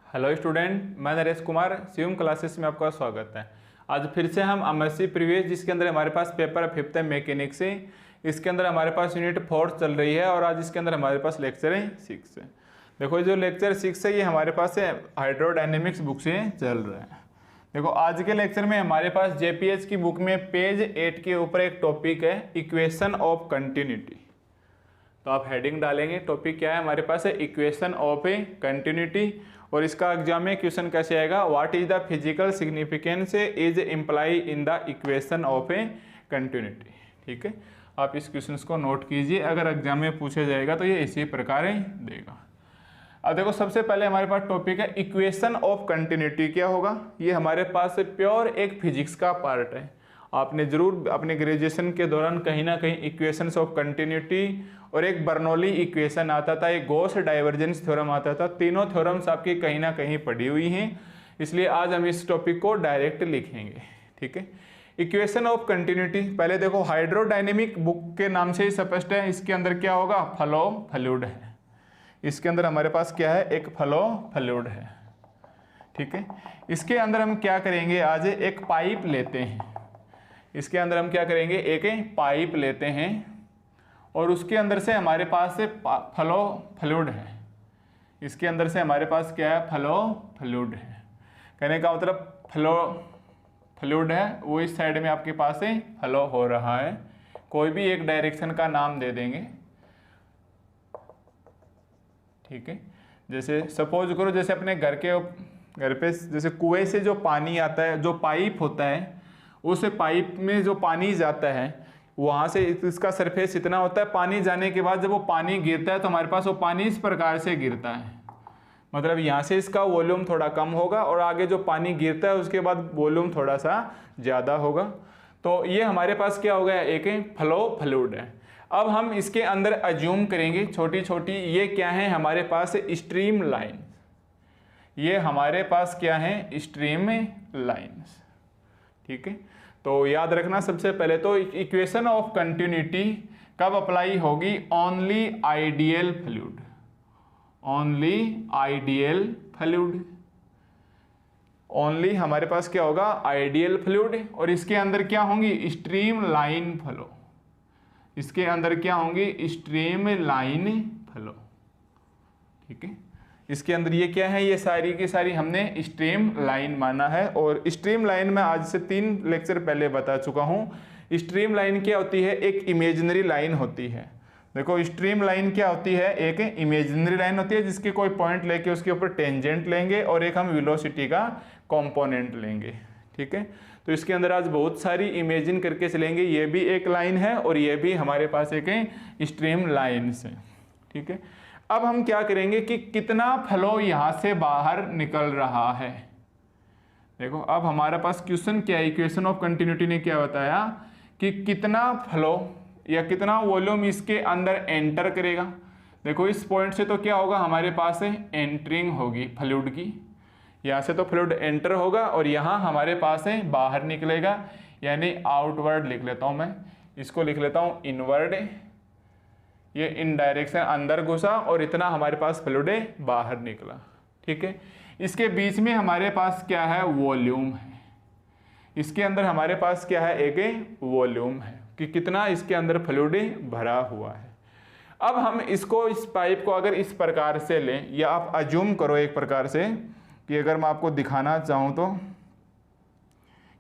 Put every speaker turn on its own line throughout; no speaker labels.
Hello student, मैं Naresh Kumar Shivam classes में आपका स्वागत है। आज फिर से हम एमएससी प्रीवियस, जिसके अंदर हमारे पास पेपर 5th है मैकेनिक्स से, इसके अंदर हमारे पास यूनिट 4 चल रही है और आज इसके अंदर हमारे पास लेक्चर है 6 है। देखो जो लेक्चर 6 है ये हमारे पास है हाइड्रोडायनेमिक्स बुक से चल रहा है। देखो आज के लेक्चर में हमारे पास जेपीएच की बुक में पेज 8 के ऊपर एक टॉपिक है इक्वेशन ऑफ कंटिन्यूटी। तो आप हेडिंग डालेंगे, टॉपिक क्या है हमारे पास है इक्वेशन ऑफ ए कंटिन्यूटी। और इसका एग्जाम में क्वेश्चन कैसे आएगा, what is the physical significance is imply in the equation of a continuity. ठीक है, आप इस क्वेश्चन को नोट कीजिए, अगर एग्जाम में पूछा जाएगा तो ये इसी प्रकार ही देगा। अब देखो सबसे पहले हमारे पास टॉपिक है इक्वेशन ऑफ कंटिन्यूटी। क्या होगा, ये हमारे पास प्योर एक फिजिक्स का पार्ट है। आपने जरूर अपने ग्रेजुएशन के दौरान कहीं ना कहीं इक्वेशंस ऑफ कंटिन्यूटी और एक बर्नौली इक्वेशन आता था, एक गॉस डाइवर्जेंस थ्योरम आता था। तीनों थ्योरम्स आपकी कहीं ना कहीं पढ़ी हुई हैं, इसलिए आज हम इस टॉपिक को डायरेक्ट लिखेंगे। ठीक है, इक्वेशन ऑफ कंटिन्यूटी पहले देखो हाइड्रोडायनेमिक बुक के नाम से ही स्पष्ट है। इसके अंदर क्या होगा, फ्लो फ्लूइड है। इसके अंदर हमारे पास क्या है, एक फ्लो फ्लूइड है। ठीक है, इसके अंदर हम क्या करेंगे, आज एक पाइप लेते हैं। इसके अंदर हम क्या करेंगे, एक पाइप लेते हैं और उसके अंदर से हमारे पास से फ्लो फ्लूइड है। इसके अंदर से हमारे पास क्या है, फ्लो फ्लूइड है। कहने का मतलब फ्लो फ्लूइड है, वो इस साइड में आपके पास से फ्लो हो रहा है। कोई भी एक डायरेक्शन का नाम दे देंगे। ठीक है, जैसे सपोज करो, जैसे अपने घर पे जैसे कुएं से जो पानी आता है, जो पाइप होता है, उस पाइप में जो पानी जाता है वहाँ से इसका सरफेस इतना होता है। पानी जाने के बाद जब वो पानी गिरता है तो हमारे पास वो पानी इस प्रकार से गिरता है। मतलब यहाँ से इसका वॉल्यूम थोड़ा कम होगा और आगे जो पानी गिरता है उसके बाद वॉल्यूम थोड़ा सा ज़्यादा होगा। तो ये हमारे पास क्या हो गया, एक फ्लो फ्लूइड है। अब हम इसके अंदर अज्यूम करेंगे छोटी छोटी, ये क्या है हमारे पास स्ट्रीम लाइन। ये हमारे पास क्या है, स्ट्रीम लाइन्स। ठीक है, तो याद रखना सबसे पहले तो इक्वेशन ऑफ कंटिन्यूटी कब अप्लाई होगी, only ideal fluid. Only ideal fluid, only हमारे पास क्या होगा, आइडियल फ्लूइड। और इसके अंदर क्या होंगी, स्ट्रीम लाइन फ्लो। इसके अंदर क्या होंगी, स्ट्रीम लाइन फ्लो। ठीक है, इसके अंदर ये क्या है, ये सारी की सारी हमने स्ट्रीम लाइन माना है। और स्ट्रीम लाइन में आज से 3 लेक्चर पहले बता चुका हूँ। स्ट्रीम लाइन क्या होती है, एक इमेजिनरी लाइन होती है। देखो स्ट्रीम लाइन क्या होती है, एक इमेजिनरी लाइन होती है जिसके कोई पॉइंट लेके उसके ऊपर टेंजेंट लेंगे और एक हम वेलोसिटी का कंपोनेंट लेंगे। ठीक है, तो इसके अंदर आज बहुत सारी इमेजिन करके चलेंगे। ये भी एक लाइन है और ये भी हमारे पास एक स्ट्रीम लाइन है। ठीक है, अब हम क्या करेंगे कि कितना फ्लो यहाँ से बाहर निकल रहा है। देखो अब हमारे पास क्वेश्चन क्या है, इक्वेशन ऑफ कंटिन्यूटी ने क्या बताया कि कितना फ्लो या कितना वॉल्यूम इसके अंदर एंटर करेगा। देखो इस पॉइंट से तो क्या होगा, हमारे पास है एंटरिंग होगी फ्लूइड की। यहाँ से तो फ्लूइड एंटर होगा और यहाँ हमारे पास है बाहर निकलेगा, यानी आउटवर्ड लिख लेता हूँ मैं। इसको लिख लेता हूँ इनवर्ड, ये इन डायरेक्शन अंदर घुसा और इतना हमारे पास फ्लूइड बाहर निकला। ठीक है, इसके बीच में हमारे पास क्या है, वॉल्यूम है। इसके अंदर हमारे पास क्या है, एक वॉल्यूम है कि कितना इसके अंदर फ्लूइड भरा हुआ है। अब हम इसको, इस पाइप को अगर इस प्रकार से लें, या आप अज्यूम करो एक प्रकार से कि अगर मैं आपको दिखाना चाहूँ तो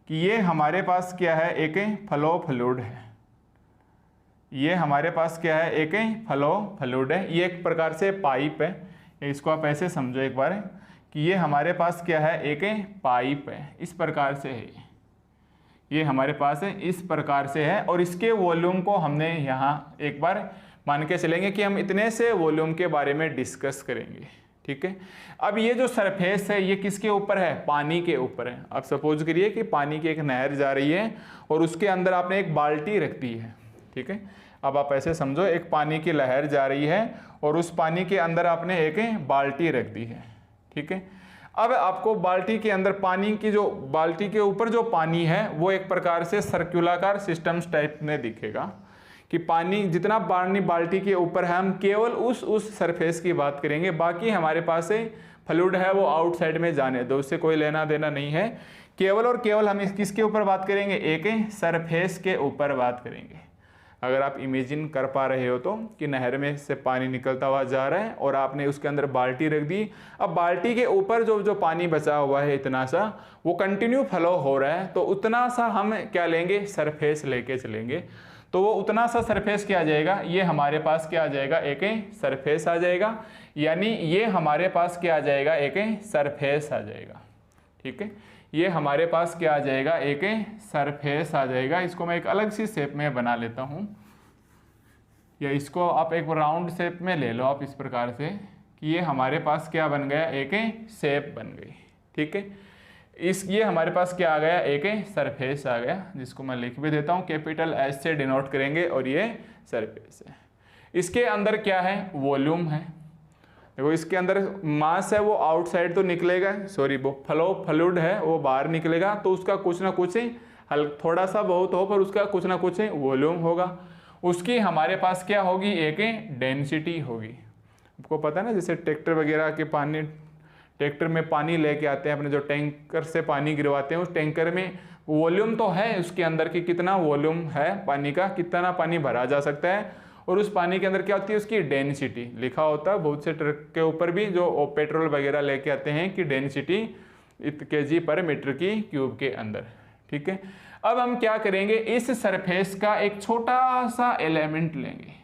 कि ये हमारे पास क्या है, एक फ्लो फ्लूइड है। ये हमारे पास क्या है, एक फ्लो फ्लूइड है। ये एक प्रकार से पाइप है। इसको आप ऐसे समझो एक बार कि ये हमारे पास क्या है, एक पाइप है। इस प्रकार से है, ये हमारे पास है इस प्रकार से है। और इसके वॉल्यूम को हमने यहाँ एक बार मान के चलेंगे कि हम इतने से वॉल्यूम के बारे में डिस्कस करेंगे। ठीक है, अब ये जो सरफेस है ये किसके ऊपर है, पानी के ऊपर है। आप सपोज करिए कि पानी की एक नहर जा रही है और उसके अंदर आपने एक बाल्टी रख दी है। ठीक है, अब आप ऐसे समझो एक पानी की लहर जा रही है और उस पानी के अंदर आपने एक बाल्टी रख दी है। ठीक है, अब आपको बाल्टी के अंदर पानी की जो बाल्टी के ऊपर जो पानी है वो एक प्रकार से सर्कुलाकार सिस्टम्स टाइप में दिखेगा कि पानी जितना पानी बाल्टी के ऊपर है हम केवल उस सरफेस की बात करेंगे, बाकी हमारे पास है फ्लूइड है वो आउटसाइड में जाने दो, उससे कोई लेना देना नहीं है। केवल और केवल हम किसके ऊपर बात करेंगे, एक सरफेस के ऊपर बात करेंगे। अगर आप इमेजिन कर पा रहे हो तो कि नहर में से पानी निकलता हुआ जा रहा है और आपने उसके अंदर बाल्टी रख दी, अब बाल्टी के ऊपर जो पानी बचा हुआ है इतना सा, वो कंटिन्यू फ्लो हो रहा है, तो उतना सा हम क्या लेंगे, सरफेस लेके चलेंगे। तो वो उतना सा सरफेस क्या आ जाएगा, ये हमारे पास क्या आ जाएगा, एक सरफेस आ जाएगा। यानी ये हमारे पास क्या आ जाएगा, एक सरफेस आ जाएगा। ठीक है, ये हमारे पास क्या आ जाएगा, एक सरफेस आ जाएगा। इसको मैं एक अलग सी शेप में बना लेता हूँ, या इसको आप एक राउंड शेप में ले लो आप इस प्रकार से कि ये हमारे पास क्या बन गया, एक शेप बन गई। ठीक है, ये हमारे पास क्या आ गया, एक सरफेस आ गया, जिसको मैं लिख भी देता हूँ, कैपिटल एस से डिनोट करेंगे और ये सरफेस है। इसके अंदर क्या है, वॉल्यूम है। देखो इसके अंदर मास है वो आउटसाइड तो निकलेगा, सॉरी वो फ्लूइड है वो बाहर निकलेगा, तो उसका कुछ ना कुछ थोड़ा सा बहुत हो पर उसका कुछ ना कुछ वॉल्यूम होगा। उसकी हमारे पास क्या होगी, एक डेंसिटी होगी। आपको पता है ना, जैसे ट्रैक्टर वगैरह के पानी, ट्रैक्टर में पानी लेके आते हैं अपने, जो टैंकर से पानी गिरवाते हैं, उस टैंकर में वॉल्यूम तो है उसके अंदर कि कितना वॉल्यूम है पानी का, कितना पानी भरा जा सकता है। और उस पानी के अंदर क्या होती है, उसकी डेंसिटी लिखा होता है बहुत से ट्रक के ऊपर भी जो पेट्रोल वगैरह लेके आते हैं कि डेंसिटी kg पर मीटर की क्यूब के अंदर। ठीक है, अब हम क्या करेंगे, इस सरफेस का एक छोटा सा एलिमेंट लेंगे।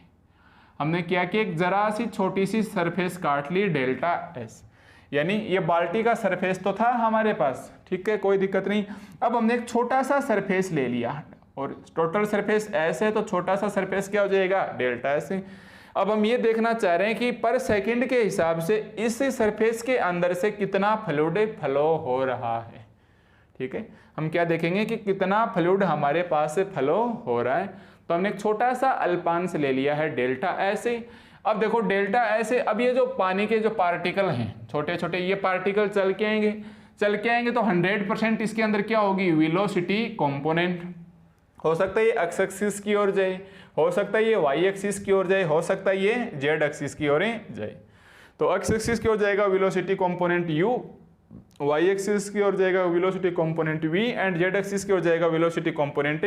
हमने क्या किया, एक जरा सी छोटी सी सरफेस काट ली, डेल्टा एस। यानी ये बाल्टी का सरफेस तो था हमारे पास, ठीक है, कोई दिक्कत नहीं। अब हमने एक छोटा सा सरफेस ले लिया और टोटल सरफेस एस है, तो छोटा सा सरफेस क्या हो जाएगा, डेल्टा एस। अब हम ये देखना चाह रहे हैं कि पर सेकंड के हिसाब से इस सरफेस के अंदर से कितना फ्लूइड फ्लो हो रहा है। ठीक है, हम क्या देखेंगे कि कितना फ्लूइड हमारे पास फ्लो हो रहा है। तो हमने एक छोटा सा अल्पांश ले लिया है, डेल्टा एस। अब देखो डेल्टा एस, अब ये जो पानी के जो पार्टिकल हैं छोटे छोटे, ये पार्टिकल चल के आएंगे तो 100% इसके अंदर क्या होगी, वेलोसिटी कंपोनेंट। हो सकता है ये एक्स एक्सिस की ओर जाए, हो सकता है ये वाई एक्सिस की ओर जाए, हो सकता है ये जेड एक्सिस की ओर जाए। तो एक्स एक्सिस की ओर जाएगा velocity component u, Y axis की ओर जाएगा velocity component v, and Z axis की ओर जाएगा वेलोसिटी कंपोनेंट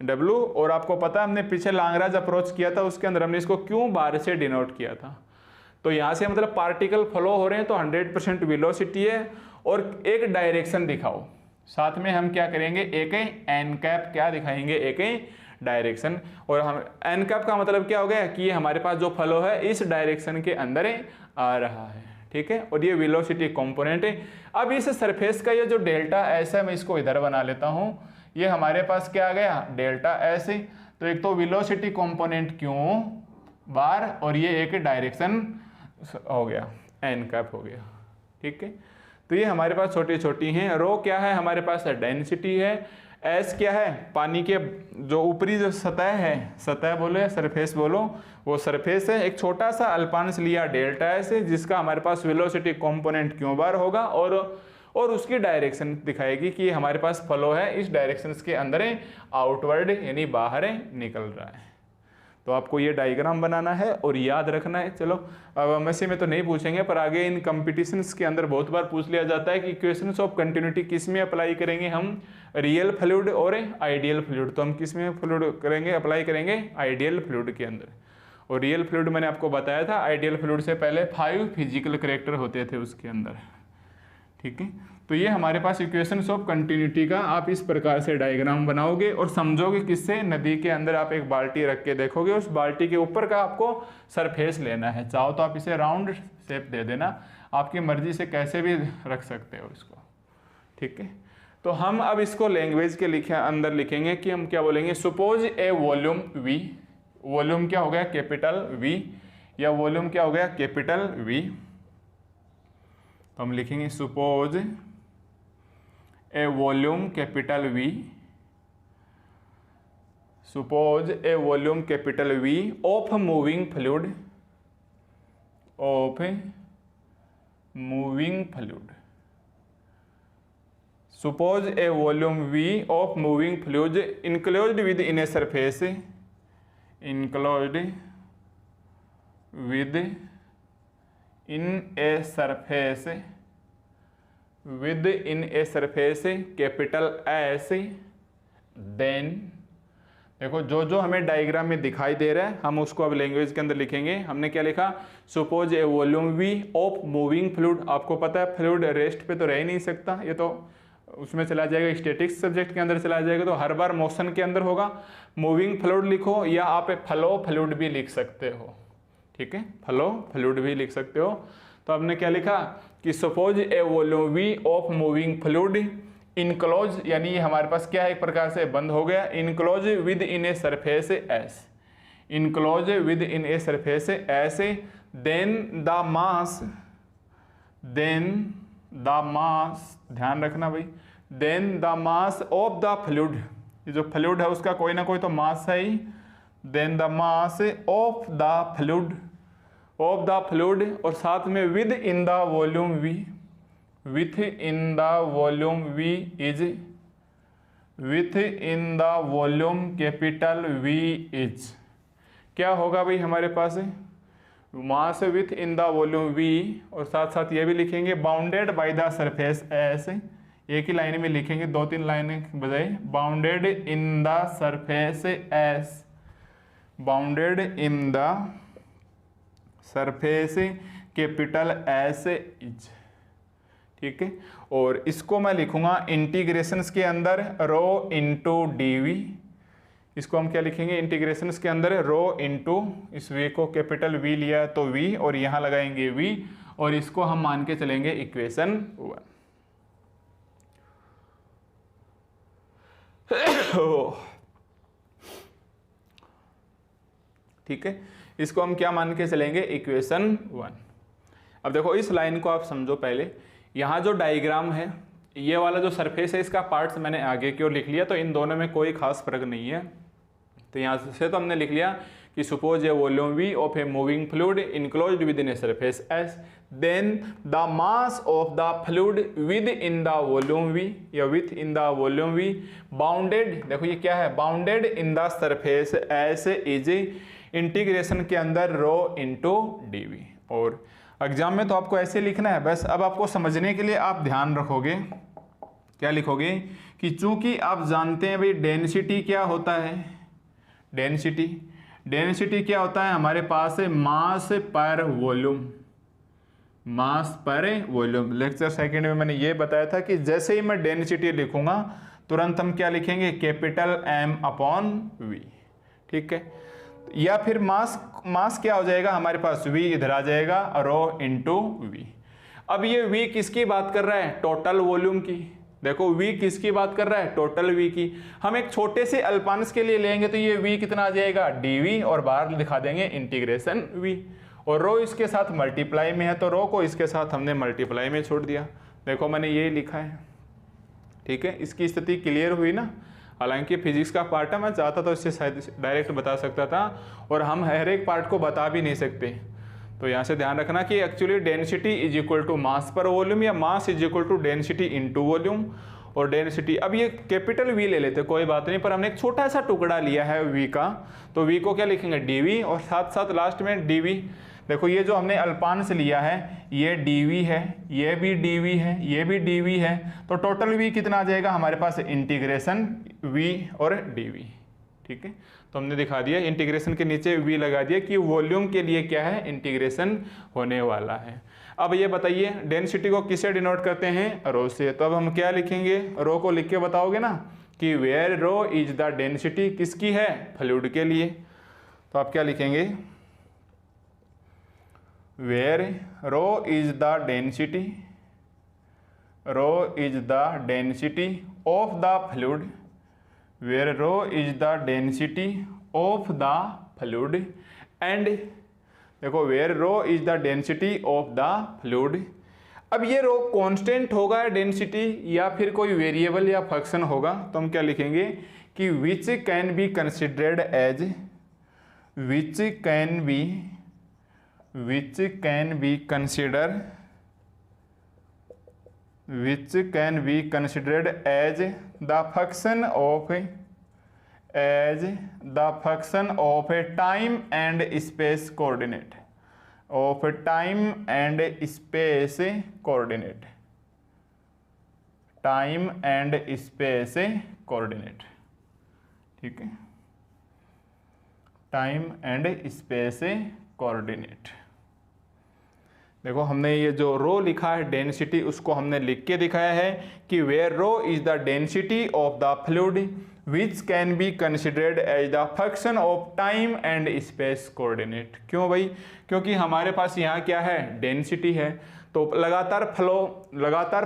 w। और आपको पता है हमने पीछे लैग्रांज अप्रोच किया था, उसके अंदर हमने इसको क्यों बार से डिनोट किया था। तो यहाँ से मतलब पार्टिकल फ्लो हो रहे हैं तो 100% वेलोसिटी है, और एक डायरेक्शन दिखाओ। साथ में हम क्या करेंगे, एक एन कैप क्या दिखाएंगे, एक डायरेक्शन। और हम एन कैप का मतलब क्या हो गया कि ये हमारे पास जो फ्लो है इस डायरेक्शन के अंदर आ रहा है। ठीक है, और ये वेलोसिटी कंपोनेंट है। अब इस सरफेस का ये जो डेल्टा एस है, मैं इसको इधर बना लेता हूँ, ये हमारे पास क्या आ गया, डेल्टा एस। तो एक तो वेलोसिटी कंपोनेंट क्यों बार, और ये एक डायरेक्शन हो गया, एन कैप हो गया। ठीक है, तो ये हमारे पास छोटी छोटी हैं। रो क्या है हमारे पास, डेंसिटी है। एस क्या है, पानी के जो ऊपरी जो सतह है, सतह बोलो या सरफेस बोलो, वो सरफेस है। एक छोटा सा अल्पांश लिया डेल्टा एस, जिसका हमारे पास वेलोसिटी कंपोनेंट क्यों बार होगा, और उसकी डायरेक्शन दिखाएगी कि हमारे पास फ्लो है इस डायरेक्शन के अंदर आउटवर्ड यानी बाहर निकल रहा है। तो आपको ये डायग्राम बनाना है और याद रखना है। चलो अब एमएससी में तो नहीं पूछेंगे, पर आगे इन कंपटीशंस के अंदर बहुत बार पूछ लिया जाता है कि इक्वेशंस ऑफ कंटिन्यूटी किस में अप्लाई करेंगे हम, रियल फ्लूइड और आइडियल फ्लूइड। तो हम किस में फ्लूइड करेंगे, अप्लाई करेंगे आइडियल फ्लूइड के अंदर। और रियल फ्लूइड मैंने आपको बताया था, आइडियल फ्लूइड से पहले 5 फिजिकल कैरेक्टर होते थे उसके अंदर। ठीक है, तो ये हमारे पास इक्वेशंस ऑफ कंटिन्यूटी का आप इस प्रकार से डायग्राम बनाओगे और समझोगे किससे, नदी के अंदर आप एक बाल्टी रख के देखोगे, उस बाल्टी के ऊपर का आपको सरफेस लेना है। चाहो तो आप इसे राउंड शेप दे देना, आपकी मर्जी से कैसे भी रख सकते हो इसको। ठीक है, तो हम अब इसको लैंग्वेज के अंदर लिखेंगे कि हम क्या बोलेंगे, suppose a volume v, volume क्या हो गया कैपिटल V, या वॉल्यूम क्या हो गया कैपिटल V। तो हम लिखेंगे suppose a volume capital V, suppose a volume capital V of moving fluid, of moving fluid. Suppose a volume V of moving fluid enclosed within a surface, enclosed within a surface within a surface capital S, then देखो जो जो हमें diagram में दिखाई दे रहा है हम उसको अब लैंग्वेज के अंदर लिखेंगे। हमने क्या लिखा, suppose a volume V of moving fluid. आपको पता है फ्लूइड रेस्ट पे तो रह ही नहीं सकता, ये तो उसमें चला जाएगा, स्टैटिक्स सब्जेक्ट के अंदर चला जाएगा, तो हर बार मोशन के अंदर होगा। मूविंग फ्लूइड लिखो या आप फ्लो फ्लूइड भी लिख सकते हो, ठीक है, फ्लो फ्लूइड भी लिख सकते हो। तो हमने क्या लिखा कि suppose a volume V of moving fluid enclose, यानी ये हमारे पास क्या है, एक प्रकार से बंद हो गया, enclose within a surface S, enclose within a surface S, then the mass, then the mass, ध्यान रखना भाई, then the mass of the fluid, ये जो फ्लूइड है उसका कोई ना कोई तो मास है ही, then the mass of the fluid, of the fluid, और साथ में within the volume V, within the volume V is, within the volume capital V is, क्या होगा भाई हमारे पास mass within the volume V, और साथ साथ ये भी लिखेंगे bounded by the surface S, एक ही लाइन में लिखेंगे, दो तीन लाइनें के बजाय, bounded in the surface S, bounded in the surface capital S is, ठीक है। और इसको मैं लिखूंगा इंटीग्रेशंस के अंदर रो इंटू डी वी, इसको हम क्या लिखेंगे इंटीग्रेशंस के अंदर रो इंटू, इस वी को कैपिटल वी लिया तो वी, और यहां लगाएंगे वी, और इसको हम मान के चलेंगे इक्वेशन 1। ठीक है, इसको हम क्या मान के चलेंगे इक्वेशन 1। अब देखो इस लाइन को आप समझो पहले, यहाँ जो डायग्राम है ये वाला जो सरफेस है इसका पार्ट्स मैंने आगे की ओर लिख लिया, तो इन दोनों में कोई खास फर्क नहीं है। तो यहाँ से तो हमने लिख लिया कि suppose a volume V of a moving fluid enclosed within a surface S, then the mass of the fluid within the volume V या within the volume V bounded, देखो ये क्या है, bounded in the surface S is integration के अंदर rho into D V. और exam में तो आपको ऐसे लिखना है, बस अब आपको समझने के लिए आप ध्यान रखोगे, क्या लिखोगे कि चूंकि आप जानते हैं भाई डेंसिटी क्या होता है, डेंसिटी, डेंसिटी क्या होता है हमारे पास है मास पर वॉल्यूम, मास पर वॉल्यूम। लेक्चर सेकंड में मैंने ये बताया था कि जैसे ही मैं डेंसिटी लिखूंगा तुरंत हम क्या लिखेंगे कैपिटल एम अपॉन वी, ठीक है, या फिर मास, मास क्या हो जाएगा हमारे पास v इधर आ जाएगा रो इंटू वी। अब ये v किसकी बात कर रहा है, टोटल वॉल्यूम की, देखो v किसकी बात कर रहा है, टोटल v की। हम एक छोटे से अल्पांश के लिए लेंगे तो ये v कितना आ जाएगा dv, और बाहर दिखा देंगे इंटीग्रेशन v, और रो इसके साथ मल्टीप्लाई में है तो रो को इसके साथ हमने मल्टीप्लाई में छोड़ दिया। देखो मैंने ये लिखा है, ठीक है, इसकी स्थिति क्लियर हुई ना। हालांकि फिजिक्स का पार्ट है, मैं चाहता तो इससे शायद डायरेक्ट बता सकता था, और हम हर एक पार्ट को बता भी नहीं सकते। तो यहाँ से ध्यान रखना कि actually density is equal to mass per volume, या mass is equal to density into volume. और डेंसिटी, अब ये कैपिटल वी ले लेते कोई बात नहीं, पर हमने एक छोटा सा टुकड़ा लिया है वी का, तो वी को क्या लिखेंगे dv, और साथ साथ लास्ट में dv। देखो ये जो हमने अल्पांश लिया है ये dv है, ये भी dv है, ये भी dv है, तो टोटल v कितना आ जाएगा हमारे पास इंटीग्रेशन v और dv, ठीक है। तो हमने दिखा दिया इंटीग्रेशन के नीचे v लगा दिया कि वॉल्यूम के लिए क्या है इंटीग्रेशन होने वाला है। अब ये बताइए डेंसिटी को किससे डिनोट करते हैं, रो से। तो अब हम क्या लिखेंगे, रो को लिख के बताओगे ना कि where rho is the density, किसकी है, फ्लूइड के लिए। तो आप क्या लिखेंगे, where rho is the density, rho is the density of the fluid, where rho is the density of the fluid, and देखो where rho is the density of the fluid. अब ये रो कांस्टेंट होगा डेंसिटी, या फिर कोई variable या function होगा, तो हम क्या लिखेंगे कि which can be considered as, which can be, which can be considered, which can be considered as the function of, as the function of a time and space coordinate, of time and space coordinate, time and space coordinate, ठीक है, time and space coordinate. देखो हमने ये जो रो लिखा है density, उसको हमने लिख के दिखाया है कि where rho is the density of the fluid which can be considered as the function of time and space coordinate. क्यों भाई? क्योंकि हमारे पास यहाँ क्या है, डेंसिटी है, तो लगातार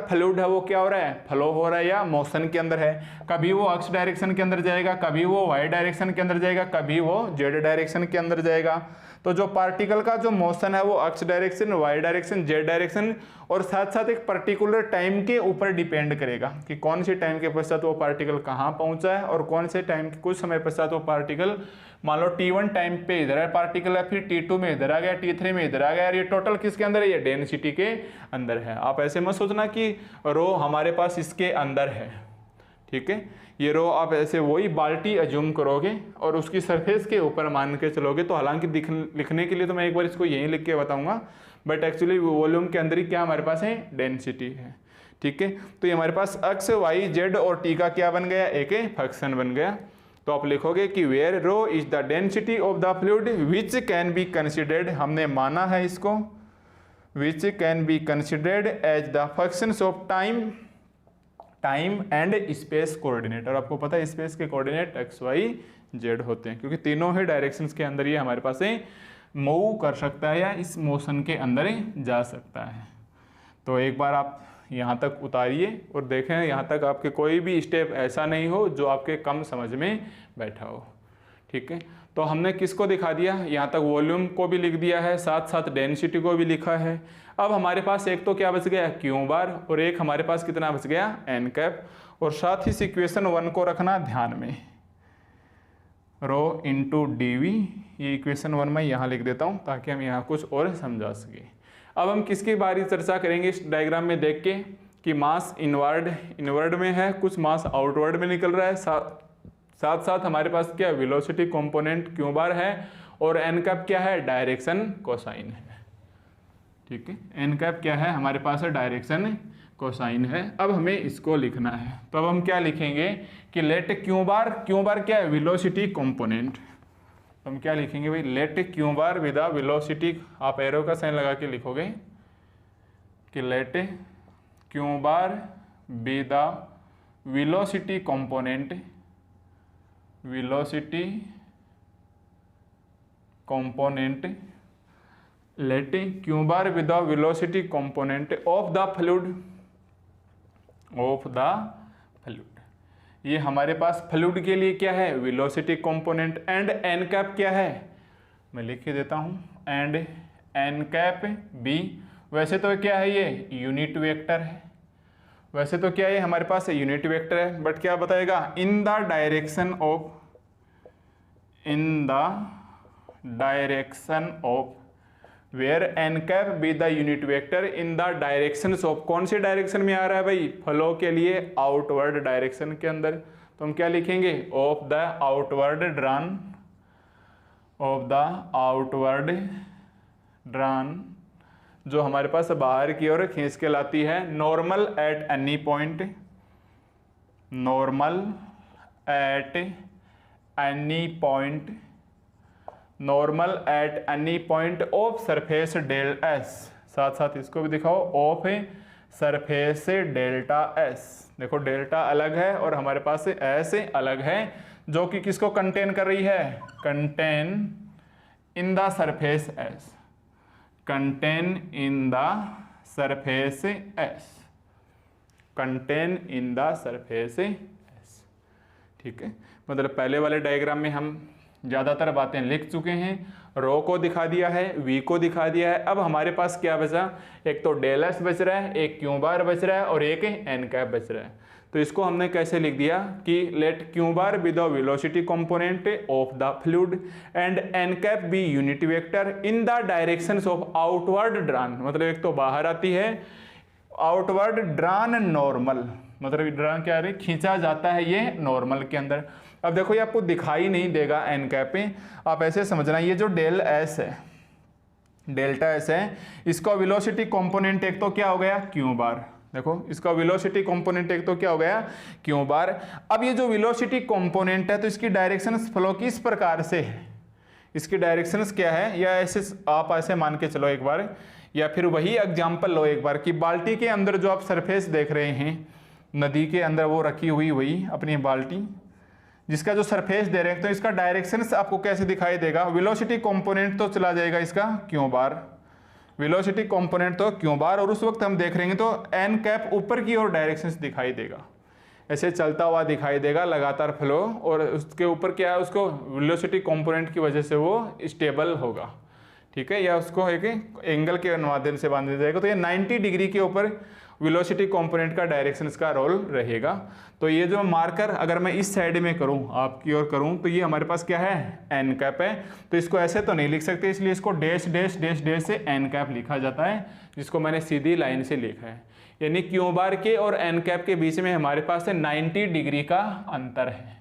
फ्लूइड है वो क्या हो रहा है, फ्लो हो रहा है या मोशन के अंदर है। कभी वो एक्स डायरेक्शन के अंदर जाएगा, कभी वो वाई डायरेक्शन के अंदर जाएगा, कभी वो जेड डायरेक्शन के अंदर जाएगा। तो जो पार्टिकल का जो मोशन है वो X direction, Y direction, Z direction और साथ साथ एक पर्टिकुलर टाइम के ऊपर डिपेंड करेगा कि कौन से टाइम के पश्चात वो पार्टिकल कहाँ पहुंचा है और कौन से टाइम के कुछ समय पश्चात वो पार्टिकल, मान लो T1 टाइम पे इधर है पार्टिकल है, फिर T2 में इधर आ गया, T3 में इधर आ गया, ये टोटल किसके अंदर है, ये डेंसिटी के अंदर है। आप ऐसे मत सोचना कि रो हमारे पास इसके अंदर है, ठीक है। ये रो आप ऐसे वही बाल्टी अज्यूम करोगे और उसकी सरफेस के ऊपर मान के चलोगे, तो हालांकि लिखने के लिए तो मैं एक बार इसको यहीं लिख के बताऊंगा, बट एक्चुअली वॉल्यूम के अंदर ही क्या हमारे पास है, डेंसिटी है, ठीक है। तो ये हमारे पास एक्स, वाई, जेड और टी का क्या बन गया, एक फंक्शन बन गया। तो आप लिखोगे कि where rho is the density of the fluid which can be considered, हमने माना है इसको, which can be considered as the functions of time and space coordinate. और आपको पता है स्पेस के कोऑर्डिनेट एक्स, वाई, जेड होते हैं, क्योंकि तीनों ही डायरेक्शंस के अंदर ये हमारे पास मूव कर सकता है या इस मोशन के अंदर जा सकता है। तो एक बार आप यहाँ तक उतारिए और देखें यहाँ तक आपके कोई भी स्टेप ऐसा नहीं हो जो आपके कम समझ में बैठा हो, ठीक है। तो हमने किसको दिखा दिया, यहाँ तक वॉल्यूम को भी लिख दिया है, साथ साथ डेंसिटी को भी लिखा है। अब हमारे पास एक तो क्या बच गया, क्यू बार, और एक हमारे पास कितना बच गया, एन कैप। और साथ ही इक्वेशन 1 को रखना ध्यान में, रो इंटू डी वी, ये इक्वेशन 1 मैं यहाँ लिख देता हूँ ताकि हम यहाँ कुछ और समझा सके। अब हम किसकी बारी चर्चा करेंगे इस डायग्राम में देख के कि मास इनवर्ड में है, कुछ मास आउटवर्ड में निकल रहा है, साथ साथ हमारे पास क्या वेलोसिटी कंपोनेंट क्यू बार है, और एन कैप क्या है, डायरेक्शन कोसाइन है, ठीक है। एन कैप क्या है हमारे पास, है डायरेक्शन कोसाइन है। अब हमें इसको लिखना है, तो अब हम क्या लिखेंगे कि लेट क्यू बार क्या है, वेलोसिटी कंपोनेंट। हम क्या लिखेंगे भाई, let Q bar with the velocity, आप एरो का साइन लगा के लिखोगे कि let Q bar with the velocity component, let Q bar with the velocity component of the fluid, ये हमारे पास फ्लूइड के लिए क्या है, velocity component. And N cap क्या है, मैं लिख के देता हूँ, एंड एन कैप बी, वैसे तो क्या है ये यूनिट वेक्टर है, वैसे तो क्या है हमारे पास यूनिट वेक्टर है, बट क्या बताएगा, in the direction of where N cap be the unit vector in the direction of, कौन से डायरेक्शन में आ रहा है भाई, फ्लो के लिए आउटवर्ड डायरेक्शन के अंदर। तो हम क्या लिखेंगे, ऑफ द आउटवर्ड ड्रान, जो हमारे पास बाहर की ओर खींच के लाती है, normal at any point, normal at any point of surface del S, साथ साथ इसको भी दिखाओ, ऑफ सरफेस डेल्टा एस। देखो डेल्टा अलग है और हमारे पास एस अलग है, जो कि किसको कंटेन कर रही है, contain in the surface S, contain in the surface S, contain in the surface S, ठीक है। मतलब पहले वाले डायग्राम में हम ज़्यादातर बातें लिख चुके हैं, रो को दिखा दिया है, वी को दिखा दिया है। अब हमारे पास क्या बचा, एक तो डेल एस बच रहा है, एक क्यू बार बच रहा है और एक एन कैप बच रहा है। तो इसको हमने कैसे लिख दिया कि let Q bar be the velocity component of the fluid and N cap be unit vector in the directions of outward drawn, मतलब एक तो बाहर आती है, आउटवर्ड ड्रान नॉर्मल, मतलब ड्रान क्या है, खींचा जाता है ये नॉर्मल के अंदर। अब देखो ये आपको दिखाई नहीं देगा एन कैप पे, आप ऐसे समझना, ये जो डेल एस है, डेल्टा एस है, इसका वेलोसिटी कंपोनेंट एक तो क्या हो गया, क्यू बार, देखो इसका वेलोसिटी कंपोनेंट एक तो क्या हो गया क्यू बार। अब ये जो वेलोसिटी कंपोनेंट है तो इसकी डायरेक्शन फ्लो किस प्रकार से है, इसकी डायरेक्शंस क्या है, या ऐसे आप ऐसे मान के चलो एक बार, या फिर वही एग्जांपल लो एक बार कि बाल्टी के अंदर जो आप सरफेस देख रहे हैं नदी के अंदर वो रखी हुई वही अपनी बाल्टी जिसका जो सरफेस दे रहे हैं, तो इसका डायरेक्शंस आपको कैसे दिखाई देगा। वेलोसिटी कंपोनेंट तो चला जाएगा इसका क्यू बार, वेलोसिटी कंपोनेंट तो क्यू बार, और उस वक्त हम देख रहे हैं तो एन कैप ऊपर की ओर डायरेक्शंस दिखाई देगा, ऐसे चलता हुआ दिखाई देगा लगातार फ्लो, और उसके ऊपर क्या है उसको वेलोसिटी कंपोनेंट की वजह से वो स्टेबल होगा, ठीक है, या उसको एक एंगल के माध्यम से बांध दिया जाएगा। तो ये 90 डिग्री के ऊपर वेलोसिटी कंपोनेंट का डायरेक्शन का रोल रहेगा। तो ये जो मार्कर अगर मैं इस साइड में करूं आपकी ओर करूं तो ये हमारे पास क्या है एन कैप है, तो इसको ऐसे तो नहीं लिख सकते, इसलिए इसको डैश डैश डैश डैश से एन कैप लिखा जाता है, जिसको मैंने सीधी लाइन से लिखा है। यानी क्यू बार के और एन कैप के बीच में हमारे पास 90 डिग्री का अंतर है,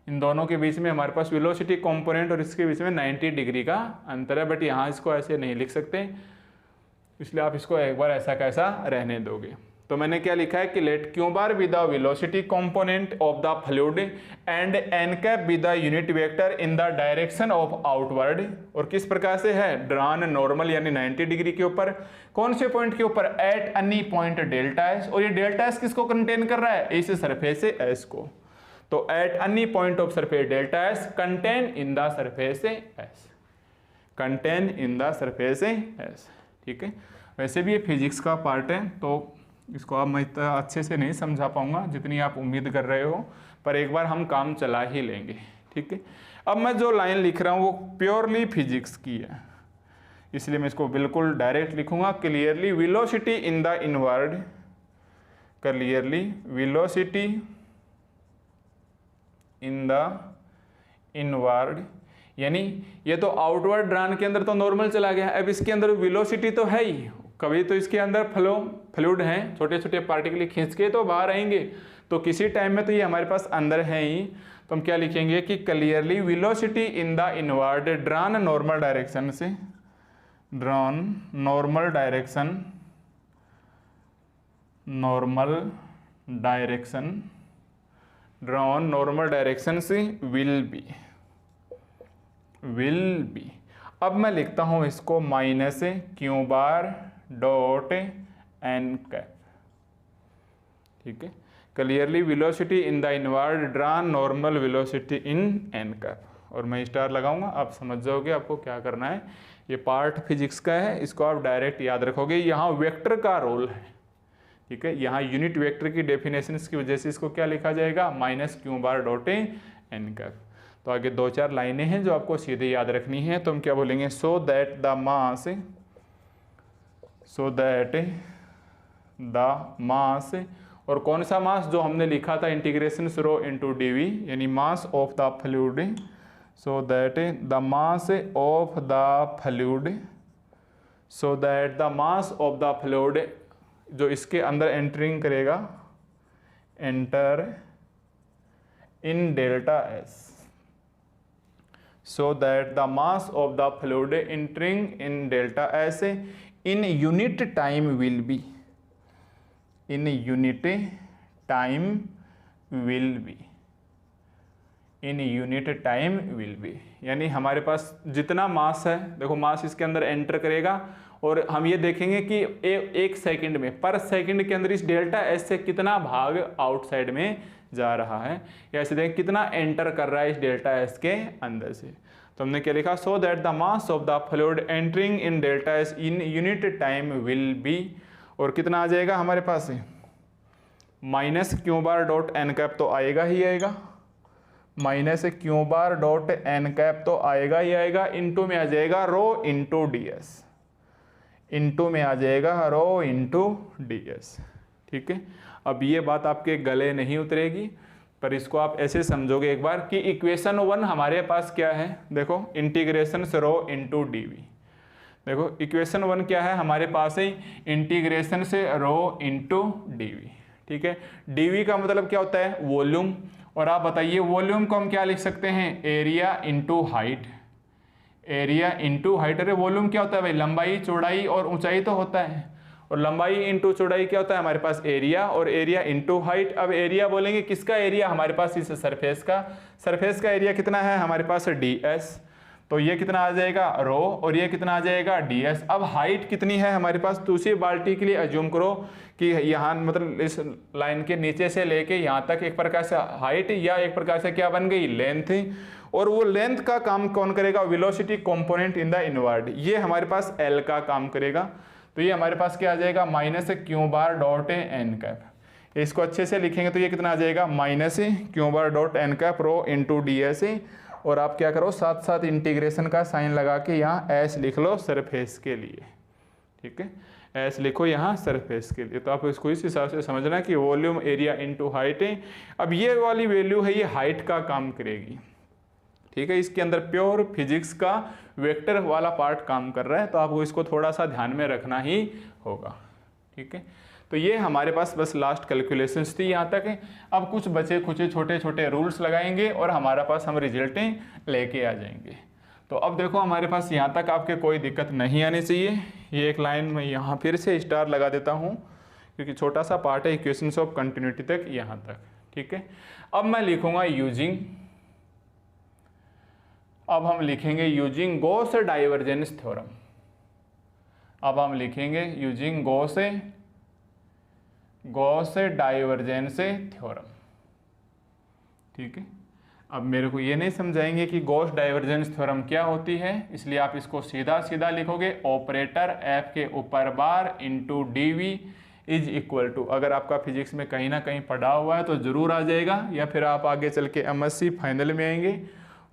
इन दोनों के बीच में हमारे पास वेलोसिटी कंपोनेंट और इसके बीच में 90 डिग्री का अंतर है। बट यहाँ इसको ऐसे नहीं लिख सकते, इसलिए आप इसको एक बार ऐसा कैसा रहने दोगे। तो मैंने क्या लिखा है कि let Q bar be the velocity component of the fluid and N cap be the unit vector in the direction of outward. और किस प्रकार से है ड्रॉन नॉर्मल यानी 90 डिग्री के ऊपर, कौन से पॉइंट के ऊपर eight any point delta S, और ये डेल्टा एस किसको कंटेन कर रहा है इस सरफेस एस को। तो eight any point of surface delta S contain in the surface S, contain in the surface S, ठीक है। वैसे भी ये फिजिक्स का पार्ट है तो इसको आप मैं इतना अच्छे से नहीं समझा पाऊंगा जितनी आप उम्मीद कर रहे हो, पर एक बार हम काम चला ही लेंगे, ठीक है। अब मैं जो लाइन लिख रहा हूँ वो प्योरली फिजिक्स की है, इसलिए मैं इसको बिल्कुल डायरेक्ट लिखूंगा। Clearly velocity in the inward, clearly velocity in the inward, यानी ये तो आउटवर्ड ड्रॉन के अंदर तो नॉर्मल चला गया, अब इसके अंदर वेलोसिटी तो है ही, कभी तो इसके अंदर फ्लूइड हैं छोटे छोटे पार्टिकल खींच के तो बाहर आएंगे, तो किसी टाइम में तो ये हमारे पास अंदर है ही। तो हम क्या लिखेंगे कि clearly velocity in the inward drawn normal direction से, drawn normal direction, normal direction, drawn normal direction से विल बी। अब मैं लिखता हूं इसको minus Q bar dot N cap, ठीक है। Clearly velocity in the inward drawn normal velocity in n cap, और मैं स्टार लगाऊंगा, आप समझ जाओगे आपको क्या करना है। ये पार्ट फिजिक्स का है, इसको आप डायरेक्ट याद रखोगे। यहाँ वेक्टर का रोल है, ठीक है, यहाँ यूनिट वेक्टर की डेफिनेशन की वजह से इसको क्या लिखा जाएगा minus Q bar dot N cap. तो आगे 2-4 लाइनें हैं जो आपको सीधे याद रखनी है। तो हम क्या बोलेंगे सो दैट द मास, और कौन सा मास जो हमने लिखा था इंटीग्रेशन रो इनटू डीवी, यानी मास of the fluid, so that the mass of the fluid, so that the mass of the fluid जो इसके अंदर एंटरिंग करेगा, enter in delta S, so that the mass of the fluid entering in delta S in unit time will be, in unit time will be, in unit time will be, यानी हमारे पास जितना मास है, देखो मास इसके अंदर enter करेगा और हम ये देखेंगे कि एक सेकंड में, पर सेकंड के अंदर इस डेल्टा एस से कितना भाग आउटसाइड में जा रहा है, या ऐसे देखें कितना एंटर कर रहा है इस डेल्टा एस के अंदर से। तो हमने क्या लिखा so that the mass of the fluid entering in delta S in unit time will be, और कितना आ जाएगा हमारे पास minus Q bar dot N cap तो आएगा ही आएगा, minus Q bar dot N cap तो आएगा ही आएगा, इनटू में आ जाएगा rho into D S, into में आ जाएगा रो इंटू डी एस, ठीक है। अब ये बात आपके गले नहीं उतरेगी, पर इसको आप ऐसे समझोगे एक बार कि इक्वेशन 1 हमारे पास क्या है, देखो इंटीग्रेशन से रो इंटू डीवी, देखो इक्वेशन 1 क्या है हमारे पास है इंटीग्रेशन से रो इंटू डीवी, ठीक है। डीवी का मतलब क्या होता है वॉल्यूम, और आप बताइए वॉल्यूम को हम क्या लिख सकते हैं area into height, area into height. अरे वॉल्यूम क्या होता है भाई लंबाई चौड़ाई और ऊंचाई तो होता है, और लंबाई इंटू चौड़ाई क्या होता है हमारे पास एरिया, और एरिया इंटू हाइट। अब एरिया बोलेंगे किसका एरिया, हमारे पास इस सरफेस का, सरफेस का एरिया कितना है हमारे पास ds, तो ये कितना आ जाएगा रो, और ये कितना आ जाएगा ds। अब हाइट कितनी है हमारे पास, तो उसी बाल्टी के लिए अज्यूम करो कि यहाँ मतलब इस लाइन के नीचे से लेके यहाँ तक एक प्रकार से हाइट या एक प्रकार से क्या बन गई लेंथ, और वो लेंथ का काम कौन करेगा, velocity component in the inward, ये हमारे पास L का काम करेगा। तो ये हमारे पास क्या आ जाएगा minus Q bar dot N cap. इसको अच्छे से लिखेंगे तो ये कितना आ जाएगा minus Q bar dot N cap rho into D S. और आप क्या करो साथ साथ इंटीग्रेशन का साइन लगा के यहाँ एस लिख लो सरफेस के लिए, ठीक है, एस लिखो यहाँ सरफेस के लिए। तो आप इसको इस हिसाब से समझना कि वॉल्यूम एरिया इंटू हाइट है। अब ये वाली वैल्यू है ये हाइट का काम करेगी, ठीक है, इसके अंदर प्योर फिजिक्स का वेक्टर वाला पार्ट काम कर रहा है, तो आपको इसको थोड़ा सा ध्यान में रखना ही होगा, ठीक है। तो ये हमारे पास बस लास्ट कैलकुलेशंस थी यहाँ तक है। अब कुछ बचे खुचे छोटे छोटे रूल्स लगाएंगे और हमारा पास हम रिजल्टें लेके आ जाएंगे। तो अब देखो हमारे पास यहाँ तक आपके कोई दिक्कत नहीं आनी चाहिए। ये एक लाइन में यहाँ फिर से स्टार लगा देता हूँ क्योंकि छोटा सा पार्ट है इक्वेशंस ऑफ कंटिन्यूटी तक यहाँ तक, ठीक है। अब मैं लिखूंगा यूजिंग, अब हम लिखेंगे यूजिंग गॉस डाइवर्जेंस थ्योरम। अब हम लिखेंगे यूजिंग गॉस डाइवर्जेंस थ्योरम, ठीक है। अब मेरे को ये नहीं समझाएंगे कि गॉस डाइवर्जेंस थ्योरम क्या होती है, इसलिए आप इसको सीधा सीधा लिखोगे ऑपरेटर एफ के ऊपर bar into D V is equal to, अगर आपका फिजिक्स में कहीं ना कहीं पढ़ा हुआ है तो जरूर आ जाएगा, या फिर आप आगे चल के MSc फाइनल में आएंगे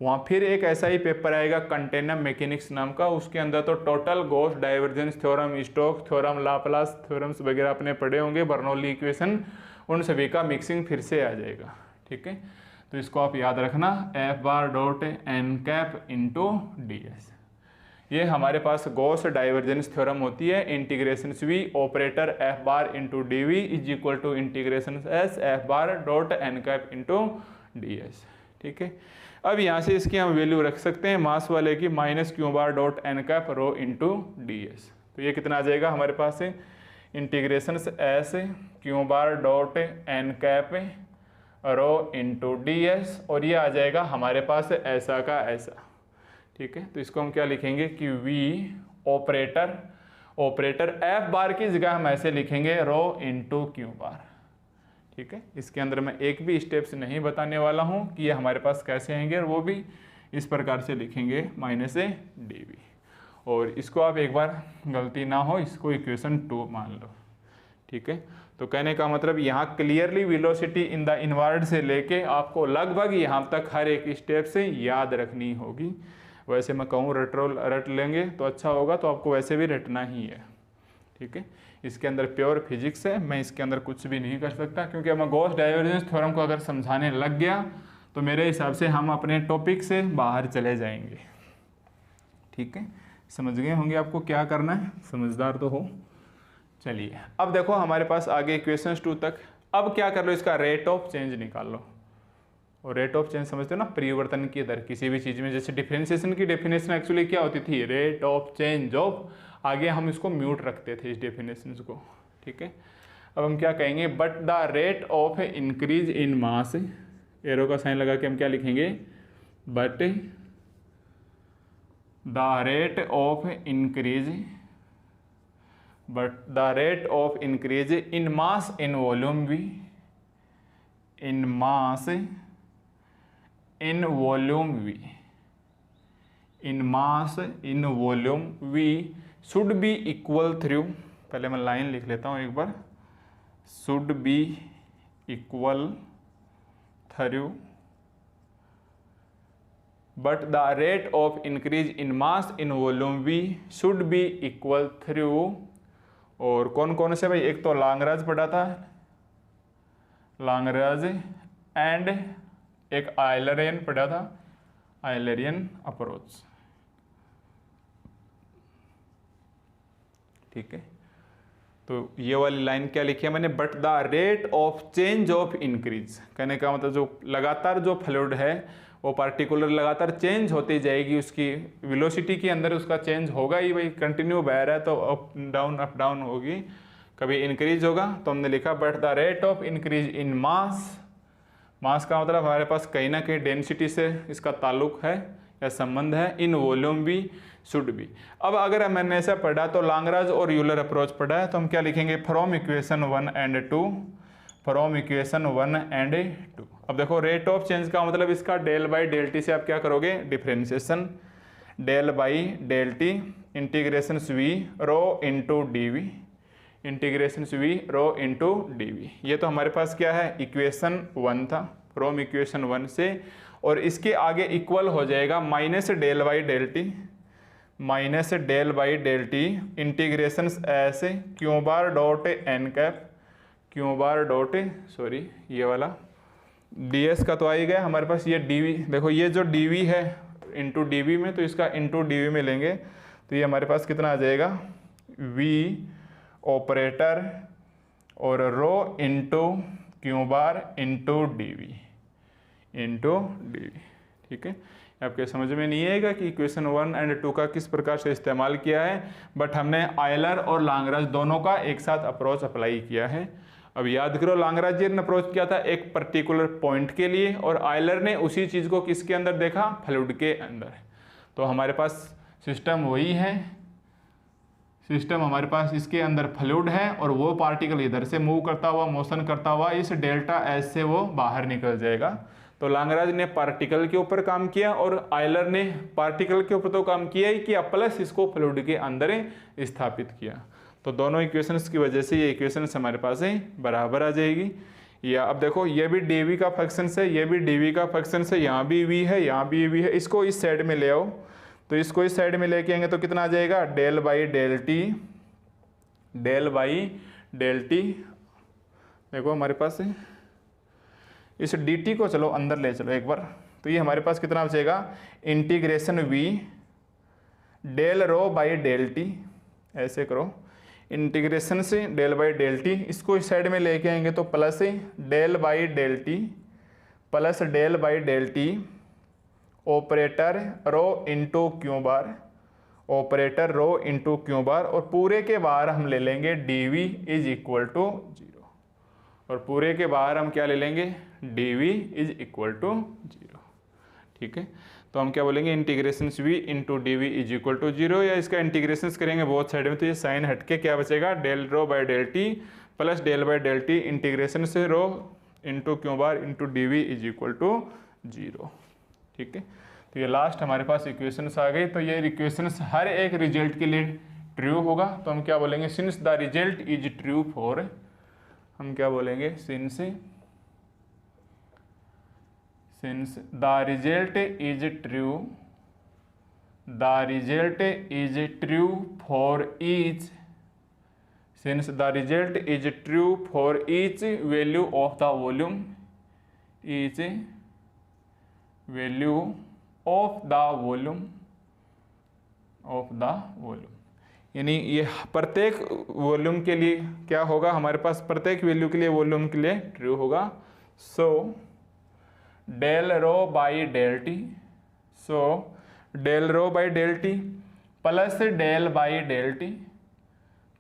वहाँ फिर एक ऐसा ही पेपर आएगा कंटेनर मैकेनिक्स नाम का, उसके अंदर तो total Gauss divergence theorem, Stokes theorem, Laplace theorems वगैरह अपने पढ़े होंगे, बर्नौली इक्वेशन, उन सभी का मिक्सिंग फिर से आ जाएगा, ठीक है। तो इसको आप याद रखना F bar dot N cap into D S. ये हमारे पास गॉस डाइवर्जेंस थ्योरम होती है, integration V operator F bar into D V is equal to integration S F bar dot N cap into D S, ठीक है। अब यहाँ से इसकी हम वैल्यू रख सकते हैं मास वाले की minus Q bar dot N cap rho into D S. तो ये कितना आ जाएगा हमारे पास से integration S q bar dot N cap rho into D S, और ये आ जाएगा हमारे पास ऐसा का ऐसा, ठीक है। तो इसको हम क्या लिखेंगे कि वी ऑपरेटर एफ बार की जगह हम ऐसे लिखेंगे रो इंटू क्यू बार, ठीक है। इसके अंदर मैं एक भी स्टेप्स नहीं बताने वाला हूँ कि ये हमारे पास कैसे आएंगे, और वो भी इस प्रकार से लिखेंगे माइनस डी वी। और इसको आप एक बार गलती ना हो इसको इक्वेशन 2 मान लो, ठीक है। तो कहने का मतलब यहाँ clearly velocity in the inward से लेके आपको लगभग यहाँ तक हर एक स्टेप से याद रखनी होगी। वैसे मैं कहूँ रट लेंगे तो अच्छा होगा, तो आपको वैसे भी रटना ही है, ठीक है। इसके अंदर प्योर फिजिक्स है, मैं इसके अंदर कुछ भी नहीं कर सकता, क्योंकि अब मैं गॉस डाइवर्जेंस थ्योरम को अगर समझाने लग गया तो मेरे हिसाब से हम अपने टॉपिक से बाहर चले जाएंगे, ठीक है। समझ गए होंगे आपको क्या करना है, समझदार तो हो। चलिए अब देखो हमारे पास आगे इक्वेशंस 2 तक। अब क्या कर लो, इसका रेट ऑफ चेंज निकाल लो। और रेट ऑफ चेंज समझते हो ना, परिवर्तन की दर किसी भी चीज़ में। जैसे डिफरेंशिएशन की डेफिनेशन एक्चुअली क्या होती थी, रेट ऑफ चेंज ऑफ, आगे हम इसको म्यूट रखते थे इस डेफिनेशन को, ठीक है। अब हम क्या कहेंगे, but the rate of increase in mass, arrow का साइन लगा के हम क्या लिखेंगे, but the rate of increase in mass in volume V, in mass in volume V should be equal through, पहले मैं लाइन लिख लेता हूँ एक बार, should be equal through, but the rate of increase in mass in volume V should be equal through. और कौन कौन से भाई, एक तो लाग्रांज पढ़ा था, लाग्रांज, एंड एक आयलरियन पढ़ा था, आयलरियन अप्रोच, ठीक है। तो ये वाली लाइन क्या लिखी है मैंने, but the rate of change of increase, कहने का मतलब जो लगातार जो फ्लूइड है वो पार्टिकुलर लगातार चेंज होती जाएगी, उसकी वेलोसिटी के अंदर उसका चेंज होगा ही भाई, कंटिन्यू बह रहा है तो अप डाउन होगी, कभी इंक्रीज होगा। तो हमने लिखा but the rate of increase in mass, mass का मतलब हमारे पास कहीं ना कहीं डेंसिटी से इसका ताल्लुक है या संबंध है, इन वॉल्यूम भी शुड भी। अब अगर मैंने ऐसा पढ़ा तो लैग्रांज और यूलर अप्रोच पढ़ा है, तो हम क्या लिखेंगे, from equation 1 and 2, from equation 1 and 2। अब देखो रेट ऑफ चेंज का मतलब इसका डेल बाई डेल टी से आप क्या करोगे, differentiation, del by del T integration V rho into D V, integration V rho into D V. ये तो हमारे पास क्या है, इक्वेशन 1 था, फ्रॉम इक्वेशन 1 से, और इसके आगे इक्वल हो जाएगा minus del by del t, minus del by del T integration ऐसे q bar dot N cap, q bar dot sorry ये वाला ds का तो आ ही गया हमारे पास, ये dv, देखो ये जो dv है इंटू dv में, तो इसका इंटू dv में लेंगे तो ये हमारे पास कितना आ जाएगा, v ऑपरेटर और rho into Q bar into dv, into dv। ठीक है, आपके समझ में नहीं आएगा कि इक्वेशन 1 एंड 2 का किस प्रकार से इस्तेमाल किया है, बट हमने आयलर और लैग्रांज दोनों का एक साथ अप्रोच अप्लाई किया है। अब याद करो, लैग्रांजियन ने अप्रोच किया था एक पर्टिकुलर पॉइंट के लिए, और आयलर ने उसी चीज़ को किसके अंदर देखा, फ्लूइड के अंदर। तो हमारे पास सिस्टम वही है, सिस्टम हमारे पास इसके अंदर फ्लूइड है, और वो पार्टिकल इधर से मूव करता हुआ, मोशन करता हुआ इस डेल्टा एस से वो बाहर निकल जाएगा। तो लैग्रांज ने पार्टिकल के ऊपर काम किया और आयलर ने पार्टिकल के ऊपर तो काम किया ही किया, प्लस इसको फ्लूइड के अंदर स्थापित किया। तो दोनों इक्वेशंस की वजह से ये इक्वेशंस हमारे पास बराबर आ जाएगी। या अब देखो ये भी dv का फंक्शन है, ये भी dv का फंक्शन है, यहाँ भी v है, यहाँ भी v है, इसको इस साइड में ले आओ, तो इसको इस साइड में लेके आएंगे तो कितना आ जाएगा, del by del T, del by del T. देखो हमारे पास इस dt को चलो अंदर ले चलो एक बार, तो ये हमारे पास कितना बचेगा, integration v del rho by del T, ऐसे करो इंटीग्रेशन से डेल बाई डेल टी, इसको इस साइड में लेके आएंगे तो plus del by del T, plus del by del T operator rho into Q bar, operator rho into Q bar, और पूरे के बाहर हम ले लेंगे dv इज इक्वल टू 0, और पूरे के बाहर हम क्या ले लेंगे, dv इज इक्वल टू 0। ठीक है, तो हम क्या बोलेंगे, integration v into D V is equal to 0, या इसका इंटीग्रेशन करेंगे बहुत साइड में तो ये साइन हटके क्या बचेगा, del rho by del T plus del by del T integration से rho into Q bar into D V is equal to 0। ठीक है, तो ये लास्ट हमारे पास इक्वेशंस आ गई। तो ये इक्वेशंस हर एक रिजल्ट के लिए ट्रू होगा, तो हम क्या बोलेंगे, since the result is true for, हम क्या बोलेंगे, since the result is true, the result is true for each, since the result is true for each value of the volume, each value of the volume, यानी ये प्रत्येक volume के लिए क्या होगा, हमारे पास प्रत्येक वैल्यू के लिए वॉल्यूम के लिए ट्रू होगा। So del rho by del T, so del rho by del T plus del by del T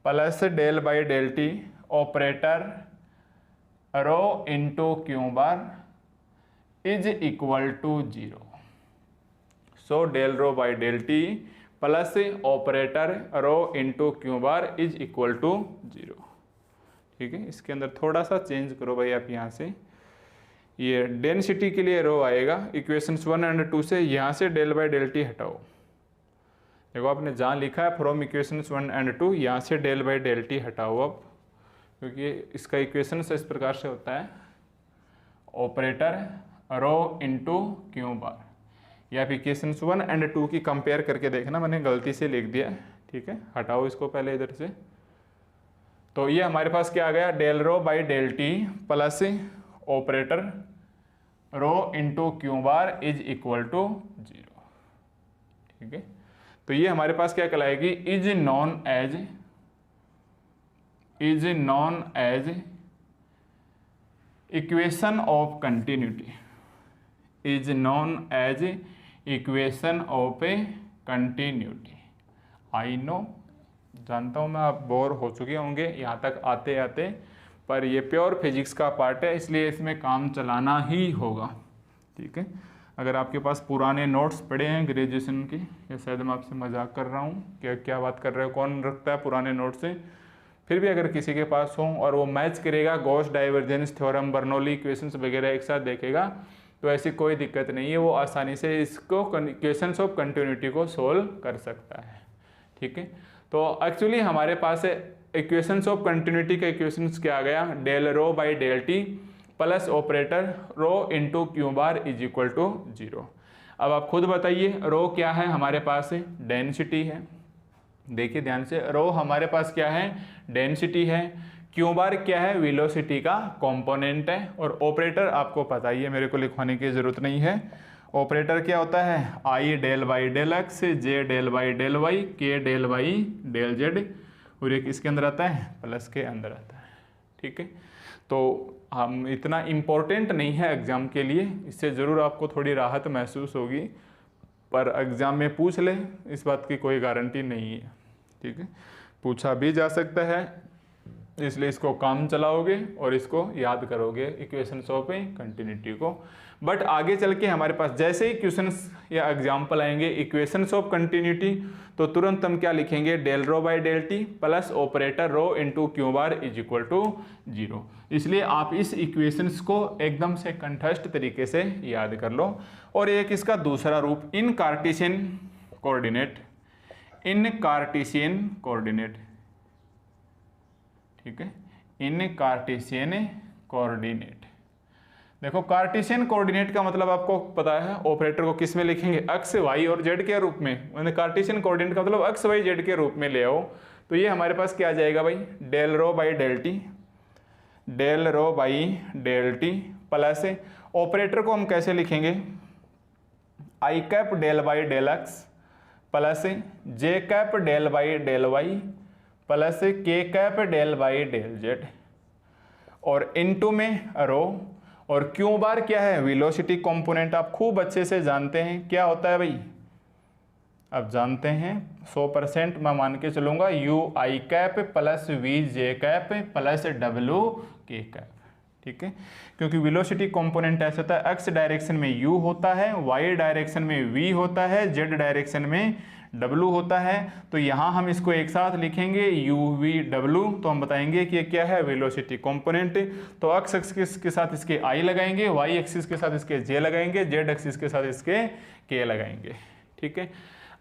plus del by del T operator rho into Q bar is equal to 0। So del rho by del T plus operator rho into Q bar is equal to 0। ठीक है, इसके अंदर थोड़ा सा change करो भाई आप, यहाँ से ये डेंसिटी के लिए रो आएगा इक्वेशंस 1 एंड 2 से, यहाँ से डेल बाई डेल टी हटाओ। देखो आपने जहाँ लिखा है फ्रॉम इक्वेशंस 1 एंड 2, यहाँ से डेल बाई डेल टी हटाओ अब, क्योंकि इसका इक्वेशंस इस प्रकार से होता है, operator rho into Q bar. ये आप इक्वेशंस 1 एंड 2 की कंपेयर करके देखना, मैंने गलती से लिख दिया। ठीक है, हटाओ इसको पहले इधर से। तो ये हमारे पास क्या आ गया, del rho by del T plus operator rho into Q bar is equal to 0। ठीक है, तो ये हमारे पास क्या कहलाएगी, is known as equation of continuity, is known as equation of a continuity. I know, जानता हूँ मैं आप बोर हो चुके होंगे यहाँ तक आते आते, पर ये प्योर फिजिक्स का पार्ट है, इसलिए इसमें काम चलाना ही होगा। ठीक है, अगर आपके पास पुराने नोट्स पड़े हैं ग्रेजुएशन के, या शायद मैं आपसे मजाक कर रहा हूँ, क्या बात कर रहे हो, कौन रखता है पुराने नोट्स से, फिर भी अगर किसी के पास हो और वो मैच करेगा, Gauss divergence theorem, Bernoulli equations वगैरह एक साथ देखेगा, तो ऐसी कोई दिक्कत नहीं है, वो आसानी से इसको इक्वेशंस ऑफ कंटिन्यूटी को सोल्व कर सकता है। ठीक है, तो एक्चुअली हमारे पास इक्वेशंस ऑफ कंटिन्यूटी का इक्वेशंस क्या आ गया, del rho by del T plus operator rho into Q bar is equal to 0। अब आप खुद बताइए, रो क्या है हमारे पास, डेंसिटी है। देखिए ध्यान से, रो हमारे पास क्या है, डेंसिटी है। क्यू बार क्या है, वेलोसिटी का कंपोनेंट है। और ऑपरेटर आपको पता ही है, मेरे को लिखवाने की जरूरत नहीं है। ऑपरेटर क्या होता है, I del by del x, J del by del y, K del by del z, और एक इसके अंदर आता है प्लस के अंदर आता है। ठीक है, तो हम इतना इम्पोर्टेंट नहीं है एग्जाम के लिए, इससे ज़रूर आपको थोड़ी राहत महसूस होगी, पर एग्जाम में पूछ ले इस बात की कोई गारंटी नहीं है। ठीक है, पूछा भी जा सकता है, इसलिए इसको काम चलाओगे और इसको याद करोगे इक्वेशंस ऑफ कंटिन्यूटी को। बट आगे चल के हमारे पास जैसे ही क्वेश्चंस या एग्जाम्पल आएंगे इक्वेशंस ऑफ कंटिन्यूटी, तो तुरंत हम क्या लिखेंगे, del rho by del T plus operator rho into Q bar is equal to 0। इसलिए आप इस इक्वेशंस को एकदम से कंठस्थ तरीके से याद कर लो। और एक इसका दूसरा रूप इन कार्टेशियन कोऑर्डिनेट, इन कार्टेशियन कोऑर्डिनेट, ठीक है, इन कार्टेशियन कोऑर्डिनेट। देखो कार्टेशियन कोऑर्डिनेट का मतलब आपको पता है, ऑपरेटर को किस में लिखेंगे, एक्स वाई और जेड के रूप में। मैंने कार्टेशियन कोऑर्डिनेट का मतलब एक्स वाई जेड के रूप में ले आओ, तो ये हमारे पास क्या आ जाएगा भाई, del rho by del T, del rho by del T plus operator को हम कैसे लिखेंगे, I cap del by del x plus J cap del by del Y plus K cap del by del z, और into में rho, और Q bar क्या है, velocity component आप खूब अच्छे से जानते हैं क्या होता है भाई, अब जानते हैं 100% मैं मान के चलूंगा, U I cap plus V J cap plus W K cap. ठीक है, क्योंकि वेलोसिटी कंपोनेंट ऐसा होता है, एक्स डायरेक्शन में यू होता है, वाई डायरेक्शन में वी होता है, जेड डायरेक्शन में W होता है। तो यहाँ हम इसको एक साथ लिखेंगे UVW, तो हम बताएंगे कि ये क्या है, वेलोसिटी कंपोनेंट। तो एक्स एक्सिस के साथ इसके I लगाएंगे, वाई एक्सिस के साथ इसके J लगाएंगे, जेड एक्सिस के साथ इसके K लगाएंगे। ठीक है,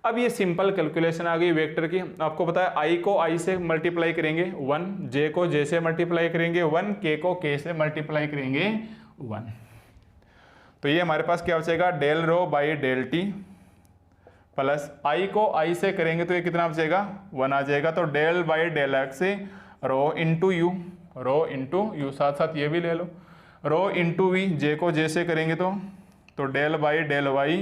अब ये सिंपल कैलकुलेशन आ गई वेक्टर की। आपको पता है I को I से मल्टीप्लाई करेंगे 1, J को J से मल्टीप्लाई करेंगे 1, K को K से मल्टीप्लाई करेंगे 1। तो ये हमारे पास क्या बचेगा, del rho by del T plus I को आई से करेंगे तो ये कितना बचेगा, 1 आ जाएगा। तो del by del x rho into U, rho into U, साथ साथ ये भी ले लो, रो इंटू वी, जे को जे से करेंगे तो del by del Y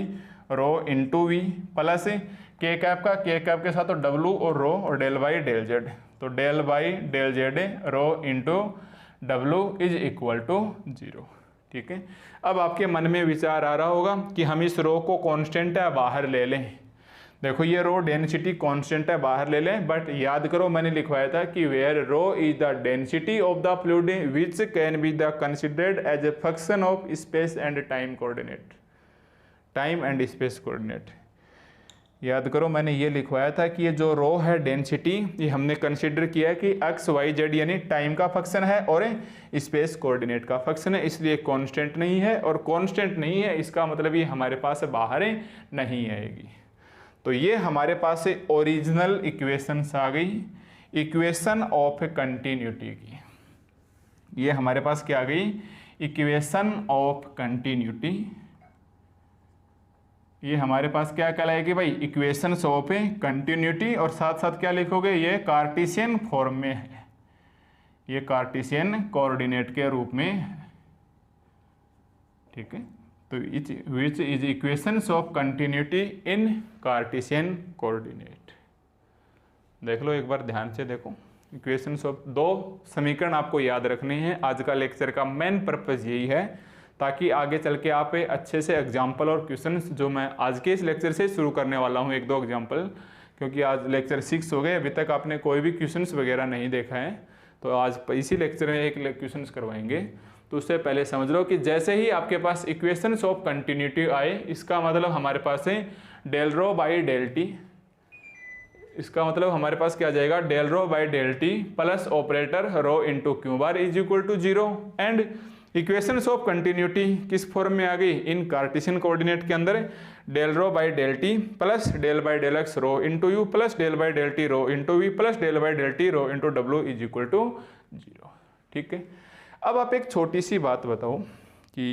rho into we plus K cap का के कैप के साथ तो डब्लू और रो, और डेल बाई डेल जेड, तो del by del Z rho into W is equal to 0। ठीक है, अब आपके मन में विचार आ रहा होगा कि हम इस रो को कांस्टेंट है बाहर ले लें। देखो ये रो डेंसिटी कांस्टेंट है बाहर ले लें, बट याद करो मैंने लिखवाया था कि where rho is the density of the fluid which can be the considered as a function of space and time coordinate, time and space coordinate. याद करो मैंने ये लिखवाया था कि ये जो रो है डेंसिटी, ये हमने कंसिडर किया कि एक्स वाई जेड यानी टाइम का फंक्शन है और स्पेस कोऑर्डिनेट का फंक्शन है, इसलिए कांस्टेंट नहीं है। और कांस्टेंट नहीं है इसका मतलब ये हमारे पास बाहर नहीं आएगी। तो ये हमारे पास ओरिजिनल इक्वेशंस आ गई इक्वेशन ऑफ कंटिन्यूटी की। ये हमारे पास क्या आ गई, इक्वेशन ऑफ कंटिन्यूटी। ये हमारे पास क्या कहलाएगी भाई, इक्वेशंस ऑफ कंटिन्यूटी। और साथ साथ क्या लिखोगे, ये कार्टेशियन फॉर्म में है, ये कार्टेशियन कोऑर्डिनेट के रूप में है। ठीक है, तो which is equations of continuity in Cartesian coordinate. देख लो एक बार ध्यान से देखो, इक्वेशंस ऑफ, 2 समीकरण आपको याद रखने हैं। आज का लेक्चर का मेन पर्पस यही है ताकि आगे चल के आप अच्छे से एग्जाम्पल और क्वेश्चंस जो मैं आज के इस लेक्चर से शुरू करने वाला हूँ, 1-2 एग्जाम्पल, क्योंकि आज लेक्चर 6 हो गए, अभी तक आपने कोई भी क्वेश्चंस वगैरह नहीं देखा है, तो आज इसी लेक्चर में एक क्वेश्चंस करवाएंगे। तो उससे पहले समझ लो कि जैसे ही आपके पास इक्वेशंस ऑफ कंटिन्यूटी आए, इसका मतलब हमारे पास है del rho by del T, इसका मतलब हमारे पास क्या आ जाएगा, del rho by del T plus operator rho into Q bar is equal to 0। And equations of continuity किस फॉर्म में आ गई, इन कार्टेशियन कोऑर्डिनेट के अंदर del rho by del T plus del by del x rho into you plus del by del T rho into we plus del by del T rho into W is equal to 0। ठीक है, अब आप एक छोटी सी बात बताओ कि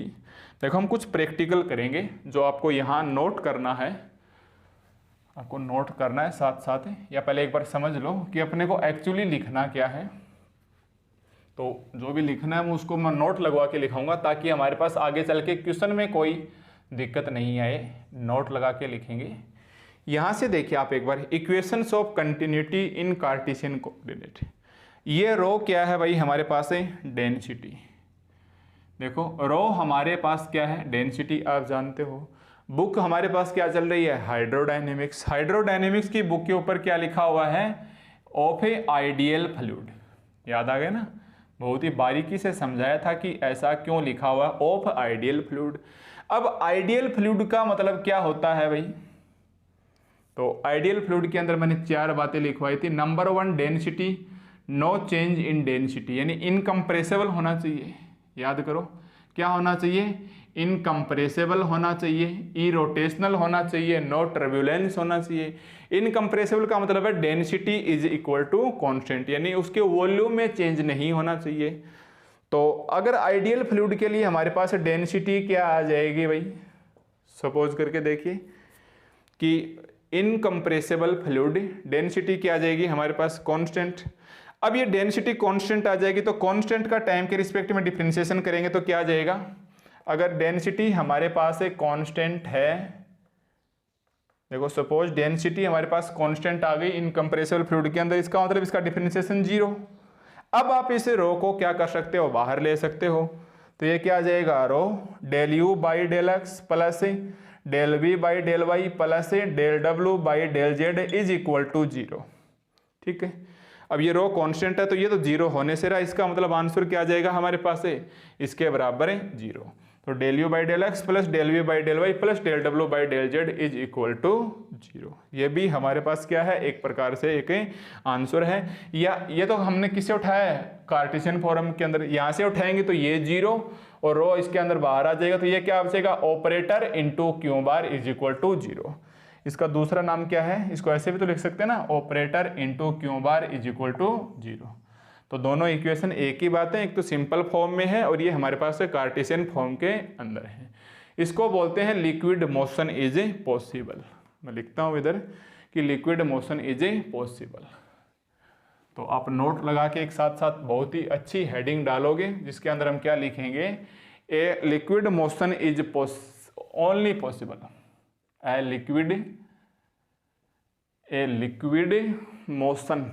देखो हम कुछ प्रैक्टिकल करेंगे जो आपको यहाँ नोट करना है, आपको नोट करना है साथ साथ, या पहले एक बार समझ लो कि अपने को एक्चुअली लिखना क्या है। तो जो भी लिखना है मैं उसको मैं नोट लगवा के लिखाऊंगा ताकि हमारे पास आगे चल के क्वेश्चन में कोई दिक्कत नहीं आए, नोट लगा के लिखेंगे। यहाँ से देखिए आप एक बार, equations of continuity in Cartesian coordinate, ये रो क्या है भाई, हमारे पास है डेंसिटी। देखो रो हमारे पास क्या है, डेंसिटी, आप जानते हो। बुक हमारे पास क्या चल रही है, हाइड्रोडायनेमिक्स। हाइड्रोडायनेमिक्स की बुक के ऊपर क्या लिखा हुआ है, ऑफ ए आइडियल फ्लूइड। याद आ गया ना, बहुत ही बारीकी से समझाया था कि ऐसा क्यों लिखा हुआ है, ऑफ आइडियल फ्लूइड। अब आइडियल फ्लूइड का मतलब क्या होता है भाई, तो आइडियल फ्लूइड के अंदर मैंने 4 बातें लिखवाई थी। Number 1 density, no change in density, यानी इनकम्प्रेसिबल होना चाहिए। याद करो क्या होना चाहिए, इनकम्प्रेसिबल होना चाहिए, इरोटेशनल होना चाहिए, नो टर्बुलेंस होना चाहिए। इनकम्प्रेसिबल का मतलब है density is equal to constant, यानी उसके वॉल्यूम में चेंज नहीं होना चाहिए। तो अगर आइडियल फ्लूइड के लिए हमारे पास डेंसिटी क्या आ जाएगी भाई, सपोज करके देखिए कि इनकम्प्रेसिबल फ्लूइड डेंसिटी क्या आ जाएगी हमारे पास, कांस्टेंट। अब ये डेंसिटी कांस्टेंट आ जाएगी तो कांस्टेंट का टाइम के रिस्पेक्ट में डिफरेंशिएशन करेंगे तो क्या आ जाएगा, अगर डेंसिटी हमारे पास एक कांस्टेंट है, देखो सपोज डेंसिटी हमारे पास कांस्टेंट आ गई इनकम्प्रेसिबल फ्लूइड के अंदर, इसका मतलब इसका डिफरेंशिएशन 0। अब आप इसे रो को क्या कर सकते हो, बाहर ले सकते हो, तो ये क्या आ जाएगा, rho del you by del x plus del we by del Y plus del W by del Z is equal to 0। ठीक है, अब ये रो कांस्टेंट है तो ये तो 0 होने से रहा, इसका मतलब आंसर क्या आ जाएगा हमारे पास है, इसके बराबर है 0। तो del you by del x plus del we by del Y plus del W by del Z is equal to 0। ये भी हमारे पास क्या है, एक प्रकार से एक आंसर है। या ये तो हमने किससे उठाया है, कार्टेशियन फॉर्म के अंदर, यहाँ से उठाएंगे तो ये 0 और रो इसके अंदर बाहर आ जाएगा, तो ये क्या आ जाएगा, operator into Q bar is equal to 0। इसका दूसरा नाम क्या है, इसको ऐसे भी तो लिख सकते हैं ना, operator into Q bar is equal to 0। तो दोनों इक्वेशन एक ही बात है, एक तो सिंपल फॉर्म में है और ये हमारे पास कार्टेशियन फॉर्म के अंदर है। इसको बोलते हैं liquid motion is a possible. मैं लिखता हूँ इधर कि liquid motion is a possible. तो आप नोट लगा के एक साथ साथ बहुत ही अच्छी हेडिंग डालोगे जिसके अंदर हम क्या लिखेंगे, a liquid motion is only possible, a liquid motion.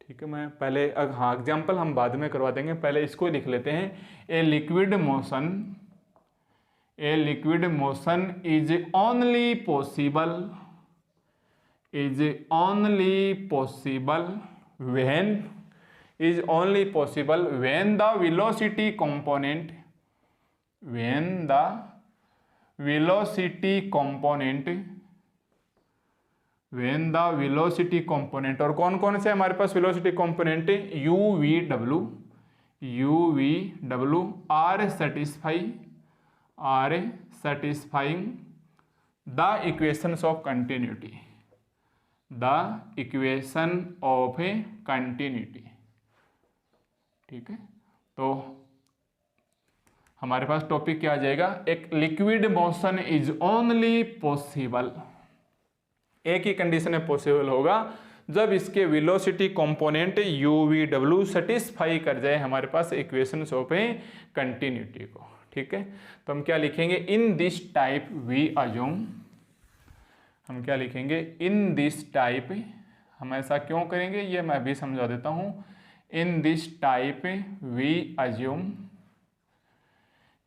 ठीक है, मैं पहले हाँ एग्जाम्पल हम बाद में करवा देंगे, पहले इसको लिख लेते हैं। A liquid motion is only possible when the velocity component और कौन कौन से हमारे पास वेलोसिटी कंपोनेंट है, you V W R satisfying the equations of continuity. ठीक है, तो हमारे पास टॉपिक क्या आ जाएगा, एक liquid motion is only possible, एक ही कंडीशन में पॉसिबल होगा जब इसके velocity component U V W satisfy कर जाए हमारे पास इक्वेशंस ऑफ ए कंटिन्यूटी को। ठीक है, तो हम क्या लिखेंगे, in this type we assume, हम क्या लिखेंगे, इन दिस टाइप, हम ऐसा क्यों करेंगे ये मैं भी समझा देता हूं। In this type we assume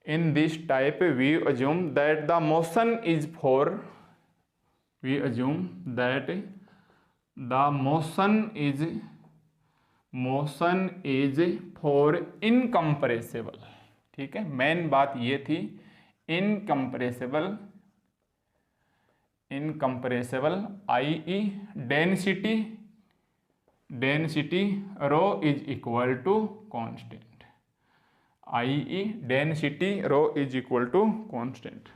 in this type we assume that the motion is for incompressible. ठीक है, मेन बात ये थी incompressible i.e. Density rho is equal to constant, i.e. Density rho is equal to constant.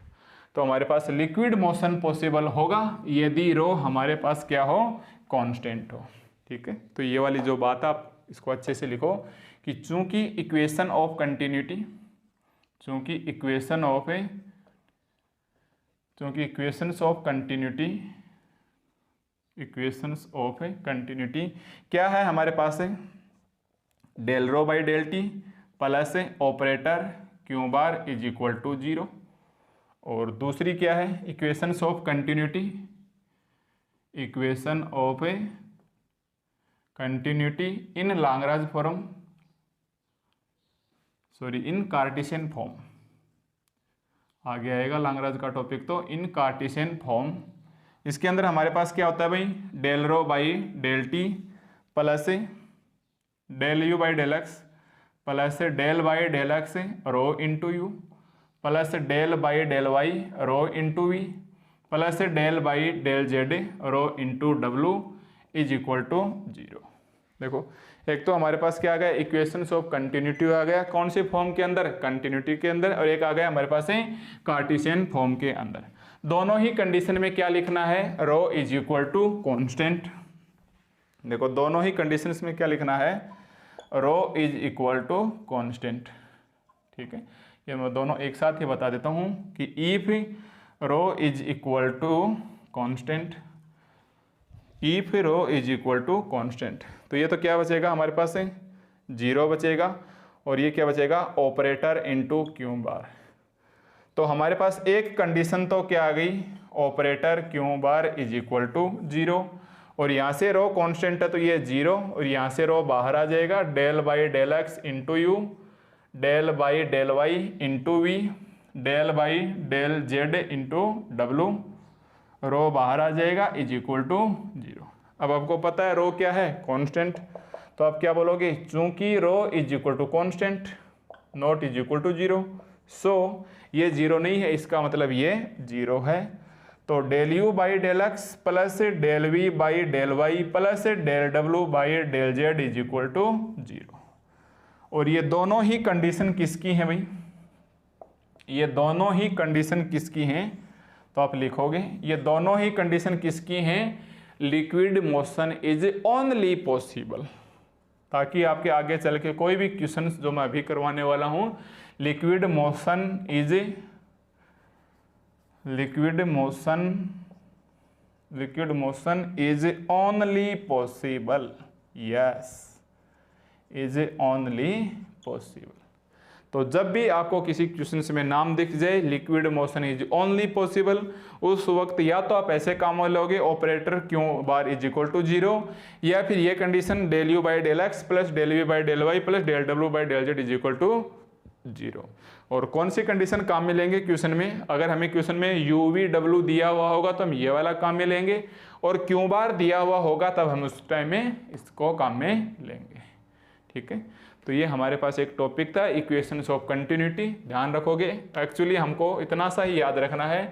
तो हमारे पास liquid motion possible होगा यदि रो हमारे पास क्या हो, कांस्टेंट हो। ठीक है, तो ये वाली जो बात आप इसको अच्छे से लिखो कि चूंकि equation of continuity, equations of continuity क्या है हमारे पास है, del rho by del T plus operator q bar is equal to 0। और दूसरी क्या है, equations of continuity in Lagrange form, in Cartesian form. आगे आएगा लाग्रांज का टॉपिक। तो इन कार्टेशियन फॉर्म, इसके अंदर हमारे पास क्या होता है भाई, del rho by del T plus del you by del x plus del by del x rho into you plus del by del Y rho into we plus del by del Z rho into W is equal to 0। देखो, एक तो हमारे पास क्या आ गया, equations of continuity आ गया, कौन सी फॉर्म के अंदर, कंटिन्यूटी के अंदर, और एक आ गया हमारे पास है कार्टेशियन फॉर्म के अंदर। दोनों ही कंडीशन में क्या लिखना है, रो इज इक्वल टू कांस्टेंट। देखो, दोनों ही कंडीशंस में क्या लिखना है, रो इज इक्वल टू कांस्टेंट। ठीक है, ये मैं दोनों एक साथ ही बता देता हूं कि if rho is equal to constant, if rho is equal to constant, तो ये तो क्या बचेगा हमारे पास है 0 बचेगा, और ये क्या बचेगा, ऑपरेटर इनटू क्यू बार। तो हमारे पास एक कंडीशन तो क्या आ गई, operator q bar is equal to 0, और यहाँ से रो कांस्टेंट है तो ये 0, और यहाँ से रो बाहर आ जाएगा, del by del x into u, del by del y into v, del by del z into डब्लू, रो बाहर आ जाएगा इज इक्वल टू 0। अब आपको पता है रो क्या है, कांस्टेंट, तो आप क्या बोलोगे, चूंकि rho is equal to constant not is equal to 0, so ये 0 नहीं है, इसका मतलब ये 0 है। तो del you by del x plus del we by del Y plus del डब्लू by del Z is equal to 0। और ये दोनों ही कंडीशन किसकी हैं भाई, ये दोनों ही कंडीशन किसकी हैं, तो आप लिखोगे ये दोनों ही कंडीशन किसकी हैं, liquid motion is only possible, ताकि आपके आगे चल के कोई भी क्वेश्चन जो मैं अभी करवाने वाला हूं, liquid motion is only possible, yes, is only possible. तो जब भी आपको किसी क्वेश्चन में नाम दिख जाए liquid motion is only possible, उस वक्त या तो आप ऐसे काम लोगे, operator q bar is equal to 0, या फिर ये condition del you by del x plus del we by del Y plus del W by del Z is equal to 0। और कौन सी कंडीशन काम में लेंगे क्वेश्चन में, अगर हमें क्वेश्चन में यू वी डब्ल्यू दिया हुआ होगा तो हम ये वाला काम में लेंगे, और क्यू बार दिया हुआ होगा तब हम उस टाइम में इसको काम में लेंगे। ठीक है, तो ये हमारे पास एक टॉपिक था इक्वेशंस ऑफ कंटिन्यूटी, ध्यान रखोगे। एक्चुअली हमको इतना सा ही याद रखना है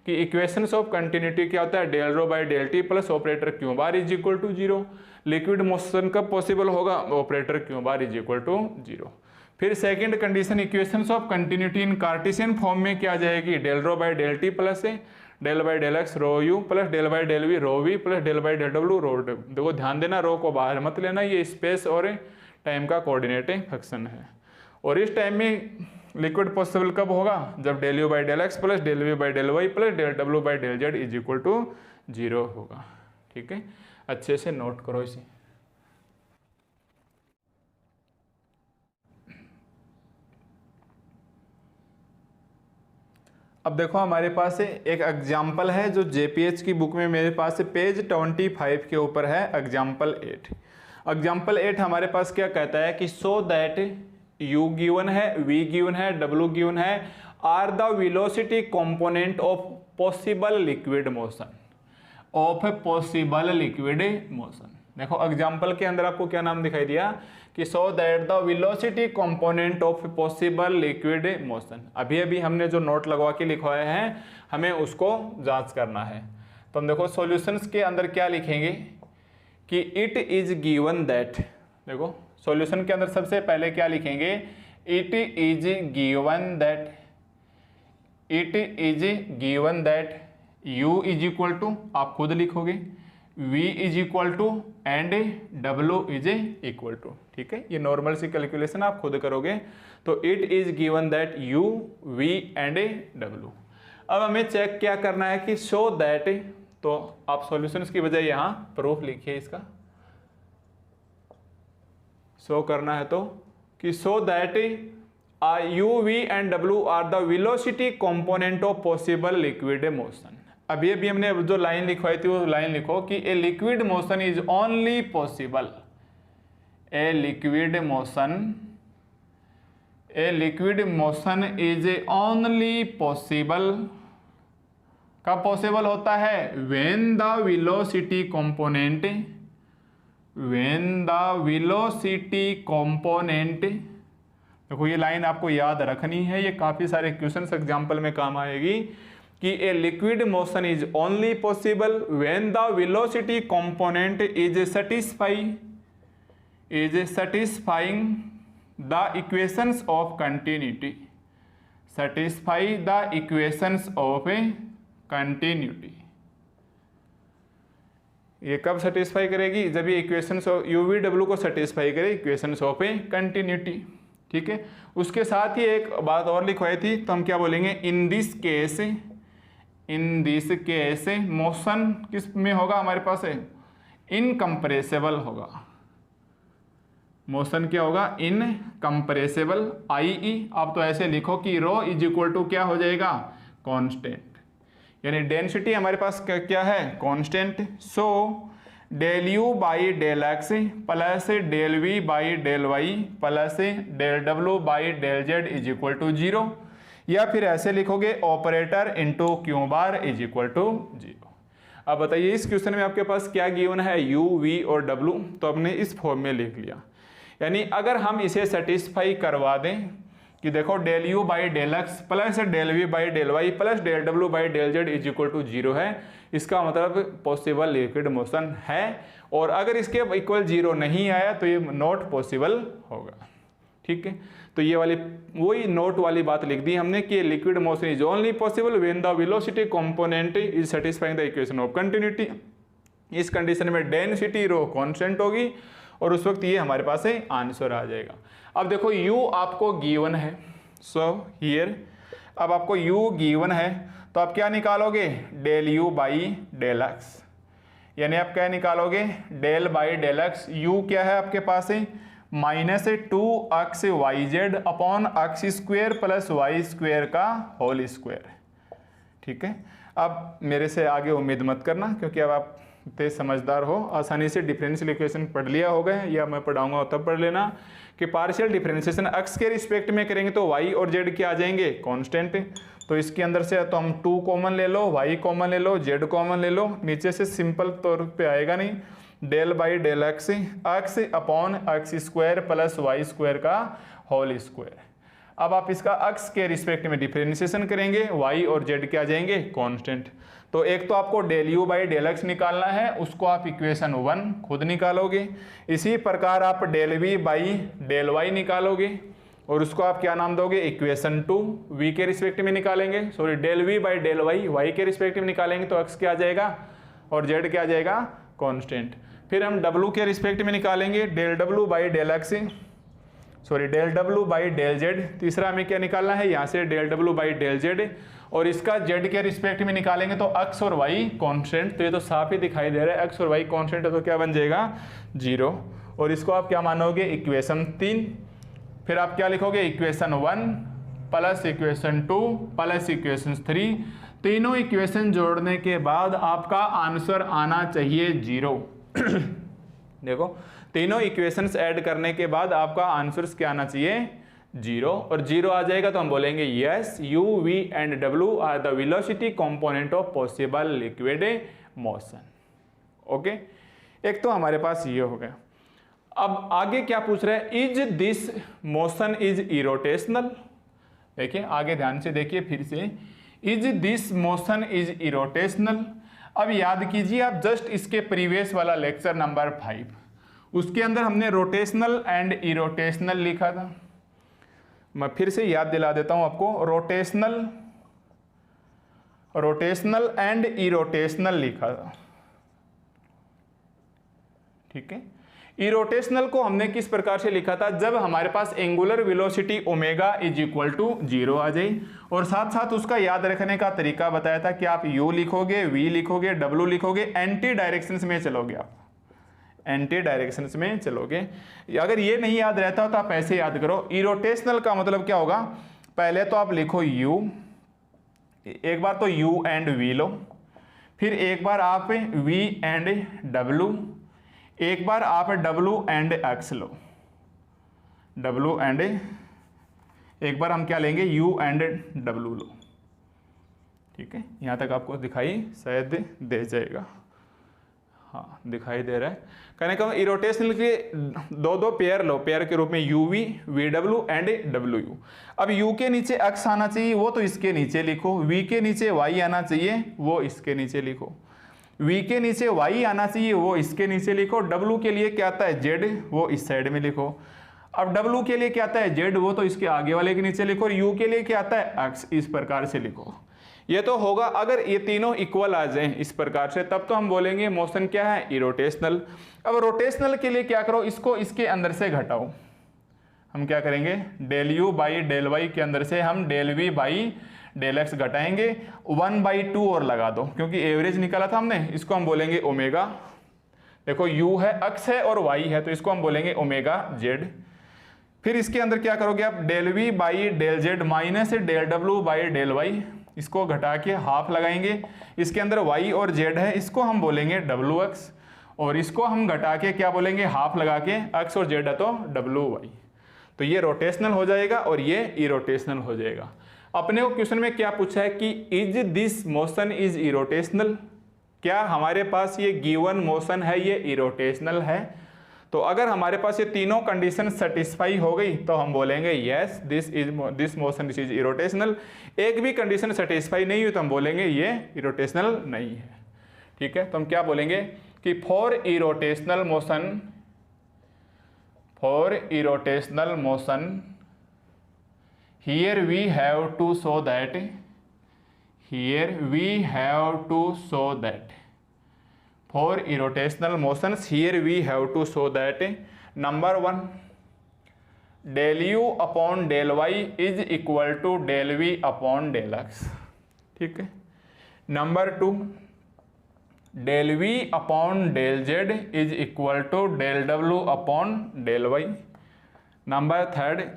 कि इक्वेशंस ऑफ कंटिन्यूटी क्या होता है, del rho by del T plus operator q bar is equal to 0। Liquid motion कब पॉसिबल होगा, operator q bar is equal to 0। फिर second condition equations of continuity in Cartesian form में क्या जाएगी, del rho by del T plus del by del x row you plus del by del we row we plus del by del W row W. देखो ध्यान देना, रो को बाहर मत लेना, ये स्पेस और टाइम का कोऑर्डिनेटिंग फंक्शन है। और इस टाइम में लिक्विड पॉसिबल कब होगा, जब del you by del x plus del we by del Y plus del W by del Z is equal to 0 होगा। ठीक है, अच्छे से नोट करो इसे। अब देखो हमारे पास एक एग्जाम्पल है जो जेपीएच की बुक में मेरे पास पेज 25 के ऊपर है, एग्जाम्पल 8। एग्जाम्पल 8 हमारे पास क्या कहता है कि सो दैट u गिवन है, v गिवन है, w गिवन है, are the velocity component of possible liquid motion, of possible liquid motion. देखो एग्जांपल के अंदर आपको क्या नाम दिखाई दिया कि so that the velocity component of possible liquid motion. अभी अभी हमने जो नोट लगवा के लिखवाए हैं हमें उसको जांच करना है। तो हम देखो सॉल्यूशंस के अंदर क्या लिखेंगे कि इट इज गिवन दैट, देखो सॉल्यूशन के अंदर सबसे पहले क्या लिखेंगे, it is given that, it is given that u is equal to, आप खुद लिखोगे, v is equal to and w is equal to. ठीक है, ये नॉर्मल सी कैलकुलेशन आप खुद करोगे। तो it is given that u, v and w। अब हमें चेक क्या करना है कि शो दैट, तो आप सॉल्यूशंस की बजाय यहाँ प्रूफ लिखिए इसका, शो करना है तो कि show that u, v and w are the velocity component of possible liquid motion. अभी अभी हमने जो लाइन लिखवाई थी वो लाइन लिखो कि a liquid motion is only possible, a liquid motion, a liquid motion is only possible, कब पॉसिबल होता है, when the velocity component, when the velocity component. देखो ये लाइन आपको याद रखनी है, ये काफी सारे क्वेश्चंस एग्जांपल में काम आएगी कि a liquid motion is only possible when the velocity component is satisfying the equations of continuity, satisfy the equations of a continuity. ये कब सेटिस्फाई करेगी, जब ये equations of u v w को सेटिस्फाई करे, इक्वेशंस ऑफ ए कंटिन्यूटी। ठीक है, उसके साथ ही एक बात और लिखवाई थी, तो हम क्या बोलेंगे, इन दिस केस मोशन किस में होगा हमारे पास है, इनकम्प्रेसिबल होगा, मोशन क्या होगा, इनकम्प्रेसिबल, i.e. आप तो ऐसे लिखो कि रो इज इक्वल टू क्या हो जाएगा, कांस्टेंट, यानी डेंसिटी हमारे पास क्या है, constant. So del you by del x plus del we by del Y plus del W by del Z is equal to 0, या फिर ऐसे लिखोगे operator into Q bar is equal to 0। अब बताइए इस क्वेश्चन में आपके पास क्या गिवन है, u, v और w, तो हमने इस फॉर्म में लिख लिया। यानी अगर हम इसे सेटिस्फाई करवा दें कि देखो del you by del x plus del we by del Y plus del W by del Z is equal to 0 है, इसका मतलब पॉसिबल लिक्विड मोशन है, और अगर इसके इक्वल 0 नहीं आया तो ये नॉट पॉसिबल होगा। ठीक है, तो ये वाली वही नोट वाली बात लिख दी हमने कि liquid motion is only possible when the velocity component is satisfying the equation of continuity. इस कंडीशन में डेंसिटी रो कांस्टेंट होगी और उस वक्त ये हमारे पास है आंसर आ जाएगा। अब देखो u आपको गिवन है, सो हियर अब आपको u गिवन है तो आप क्या निकालोगे, del u by del x, यानी आप क्या निकालोगे, del by del x. u क्या है आपके पास है, minus 2x y z upon x square plus y square का होल स्क्वेयर। ठीक है, अब मेरे से आगे उम्मीद मत करना क्योंकि अब आप तेज समझदार हो, आसानी से डिफरेंशियल इक्वेशन पढ़ लिया होगा, या मैं पढ़ाऊंगा तब पढ़ लेना कि पार्शियल डिफरेंशिएशन एक्स के रिस्पेक्ट में करेंगे तो वाई और जेड क्या आ जाएंगे, कांस्टेंट। तो इसके अंदर से तो हम 2 कॉमन ले लो, वाई कॉमन ले लो, जेड कॉमन ले लो, नीचे से सिंपल तौर पे आएगा नहीं, del by del x x upon x square plus y square का होल स्क्वायर। अब आप इसका एक्स के रिस्पेक्ट में डिफरेंशिएशन करेंगे, वाई और जेड क्या आ जाएंगे, कांस्टेंट। तो एक तो आपको del you by del x निकालना है, उसको आप इक्वेशन 1 खुद निकालोगे। इसी प्रकार आप del we by del y निकालोगे और उसको आप क्या नाम दोगे, इक्वेशन 2 वी के रिस्पेक्ट में निकालेंगे, sorry del we by del y y के रिस्पेक्ट में निकालेंगे तो एक्स क्या आ जाएगा और जेड क्या आ जाएगा, कांस्टेंट। फिर हम w के रिस्पेक्ट में निकालेंगे, del w by del x, sorry del w by del z. तीसरा हमें क्या निकालना है, यहाँ से del w by del z, और इसका z के रिस्पेक्ट में निकालेंगे तो x और y कांस्टेंट। तो ये तो साफ ही दिखाई दे रहा है, x और y कांस्टेंट है तो क्या बन जाएगा 0, और इसको आप क्या मानोगे, इक्वेशन 3। फिर आप क्या लिखोगे, equation 1 plus equation 2 plus equation 3। तीनों इक्वेशन जोड़ने के बाद आपका आंसर आना चाहिए 0। देखो तीनों इक्वेशंस ऐड करने के बाद आपका आंसर क्या आना चाहिए, जीरो, और जीरो आ जाएगा तो हम बोलेंगे यस यू वी एंड डब्ल्यू are the velocity component of possible liquid motion. Okay, एक तो हमारे पास ये हो गया। अब आगे क्या पूछ रहा है, is this motion is irrotational. देखिए आगे ध्यान से देखिए फिर से, is this motion is irrotational. अब याद कीजिए आप जस्ट इसके प्रीवियस वाला लेक्चर नंबर 5, उसके अंदर हमने रोटेशनल एंड इरोटेशनल लिखा था। मैं फिर से याद दिला देता हूं आपको, रोटेशनल एंड इरोटेशनल लिखा था। ठीक है, इरोटेशनल को हमने किस प्रकार से लिखा था, जब हमारे पास angular velocity omega is equal to 0 आ जाए, और साथ साथ उसका याद रखने का तरीका बताया था कि आप u लिखोगे, v लिखोगे, w लिखोगे, एंटी डायरेक्शंस में चलोगे, आप एंटी डायरेक्शंस में चलोगे। अगर ये नहीं याद रहता तो आप ऐसे याद करो, इरोटेशनल का मतलब क्या होगा, पहले तो आप लिखो u, एक बार तो u एंड v लो, फिर एक बार आप v एंड w, एक बार आप W and X low, W and, एक बार हम क्या लेंगे U एंड W लो। ठीक है, यहाँ तक आपको दिखाई शायद दे जाएगा, हाँ दिखाई दे रहा है। कहने का इरोटेशनल के दो पेयर लो, पेयर के रूप में UV, VW एंड WU। अब U के नीचे X आना चाहिए, वो तो इसके नीचे लिखो, V के नीचे Y आना चाहिए, वो इसके नीचे लिखो, V के नीचे Y आना चाहिए, वो इसके नीचे लिखो, W के लिए क्या आता है Z, वो इस साइड में लिखो। अब W के लिए क्या आता है Z, वो तो इसके आगे वाले के नीचे लिखो, और U के लिए क्या आता है X, इस प्रकार से लिखो। ये तो होगा अगर ये तीनों इक्वल आ जाएं इस प्रकार से, तब तो हम बोलेंगे मोशन क्या है, इरोटेशनल। अब रोटेशनल के लिए क्या करो, इसको इसके अंदर से घटाओ। हम क्या करेंगे, del U by del Y के अंदर से हम del V by del x घटाएंगे, 1/2 और लगा दो, क्योंकि एवरेज निकाला था हमने, इसको हम बोलेंगे ओमेगा। देखो U है, अक्स है और Y है, तो इसको हम बोलेंगे ओमेगा Z। फिर इसके अंदर क्या करोगे आप, del V by del Z minus del W by del Y, इसको घटा के हाफ लगाएंगे। इसके अंदर Y और Z है, इसको हम बोलेंगे WX, और इसको हम घटा के क्या बोलेंगे, हाफ लगा के, x और Z है तो WY। तो ये रोटेशनल हो जाएगा और ये इरोटेशनल हो जाएगा। अपने को क्वेश्चन में क्या पूछा है कि is this motion is irrotational, क्या हमारे पास ये गिवन मोशन है ये इरोटेशनल है। तो अगर हमारे पास ये तीनों कंडीशन सेटिस्फाई हो गई तो हम बोलेंगे yes this motion is irrotational. एक भी कंडीशन सेटिस्फाई नहीं हुई तो हम बोलेंगे ये इरोटेशनल नहीं है। ठीक है, तो हम क्या बोलेंगे कि for irrotational motion here we have to show that for irrotational motions here we have to show that number 1 del u upon del y is equal to del v upon del x। ठीक है, number 2 del v upon del z is equal to del w upon del y। Number 3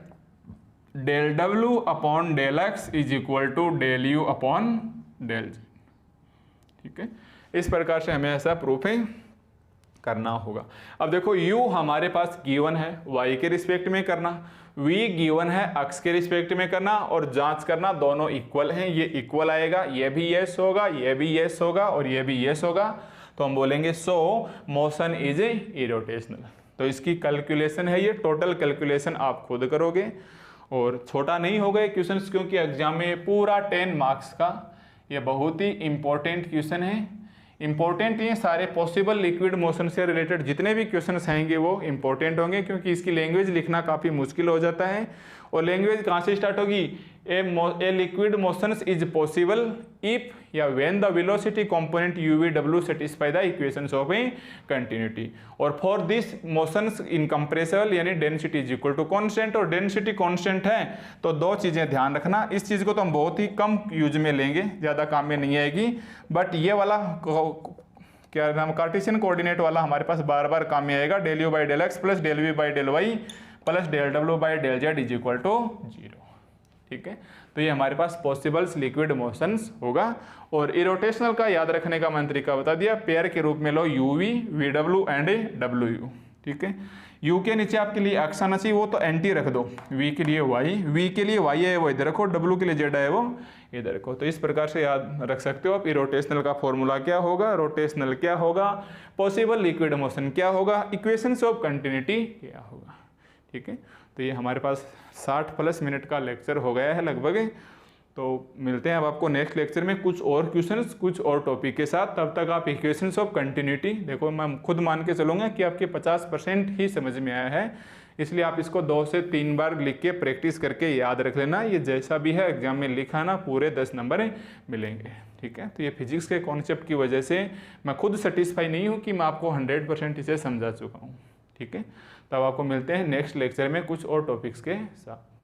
del W upon del x is equal to del U upon del Z। ठीक है, इस प्रकार से हमें ऐसा proof है करना होगा। अब देखो U हमारे पास गिवन है, Y के रिस्पेक्ट में करना, V गिवन है, X के रिस्पेक्ट में करना, और जांच करना दोनों इक्वल हैं, ये इक्वल आएगा, ये भी यस होगा, ये भी यस होगा और ये भी यस होगा, तो हम बोलेंगे सो मोशन इज इरोटेशनल। तो इसकी कैलकुलेशन है, ये टोटल कैलकुलेशन आप खुद करोगे, और छोटा नहीं होगा ये क्वेश्चन, क्योंकि एग्जाम में पूरा 10 मार्क्स का ये बहुत ही इंपॉर्टेंट क्वेश्चन है। इंपॉर्टेंट ये सारे पॉसिबल लिक्विड मोशन से रिलेटेड जितने भी क्वेश्चन आएंगे वो इंपॉर्टेंट होंगे, क्योंकि इसकी लैंग्वेज लिखना काफ़ी मुश्किल हो जाता है। और लैंग्वेज कहाँ से स्टार्ट होगी, a liquid motions is possible if या when the velocity component UV/W satisfy the equations of a continuity, और फॉर दिस मोशंस इनकम्प्रेसिबल यानी density is equal to constant, और डेंसिटी कांस्टेंट है तो दो चीज़ें ध्यान रखना, इस चीज़ को तो हम बहुत ही कम यूज में लेंगे, ज़्यादा काम में नहीं आएगी, बट ये वाला क्या नाम कार्टेशियन कोऑर्डिनेट वाला हमारे पास बार बार काम में आएगा, del U by del x plus del V by del Y plus del W by del Z is equal to 0। ठीक है, तो ये हमारे पास पॉसिबल्स लिक्विड मोशंस होगा। और इरोटेशनल का याद रखने का मैंने तरीका बता दिया, पेयर के रूप में लो UV, VW एंड WU। ठीक है। u के नीचे आपके लिए x आना चाहिए, वो तो एंटी रख दो, v के लिए y, v के लिए y है वो इधर रखो, w के लिए z है वो इधर रखो। तो इस प्रकार से याद रख सकते हो आप। रोटेशनल का फॉर्मूला क्या होगा, रोटेशनल क्या होगा, पॉसिबल लिक्विड मोशन क्या होगा, इक्वेशंस ऑफ कंटिन्यूटी क्या होगा। ठीक है, तो ये हमारे पास 60+ मिनट का लेक्चर हो गया है लगभग। तो मिलते हैं अब आपको नेक्स्ट लेक्चर में कुछ और क्वेश्चंस, कुछ और टॉपिक के साथ। तब तक आप इक्वेशंस ऑफ कंटिन्यूटी देखो, मैं खुद मान के चलूँगा कि आपके 50% ही समझ में आया है, इसलिए आप इसको 2 से 3 बार लिख के प्रैक्टिस करके याद रख लेना। ये जैसा भी है एग्जाम में लिखा ना, पूरे 10 नंबर मिलेंगे। ठीक है, तो ये फिजिक्स के कॉन्सेप्ट की वजह से मैं खुद सेटिस्फाई नहीं हूँ कि मैं आपको 100% इसे समझा चुका हूँ। ठीक है, तब आपको मिलते हैं नेक्स्ट लेक्चर में कुछ और टॉपिक्स के साथ।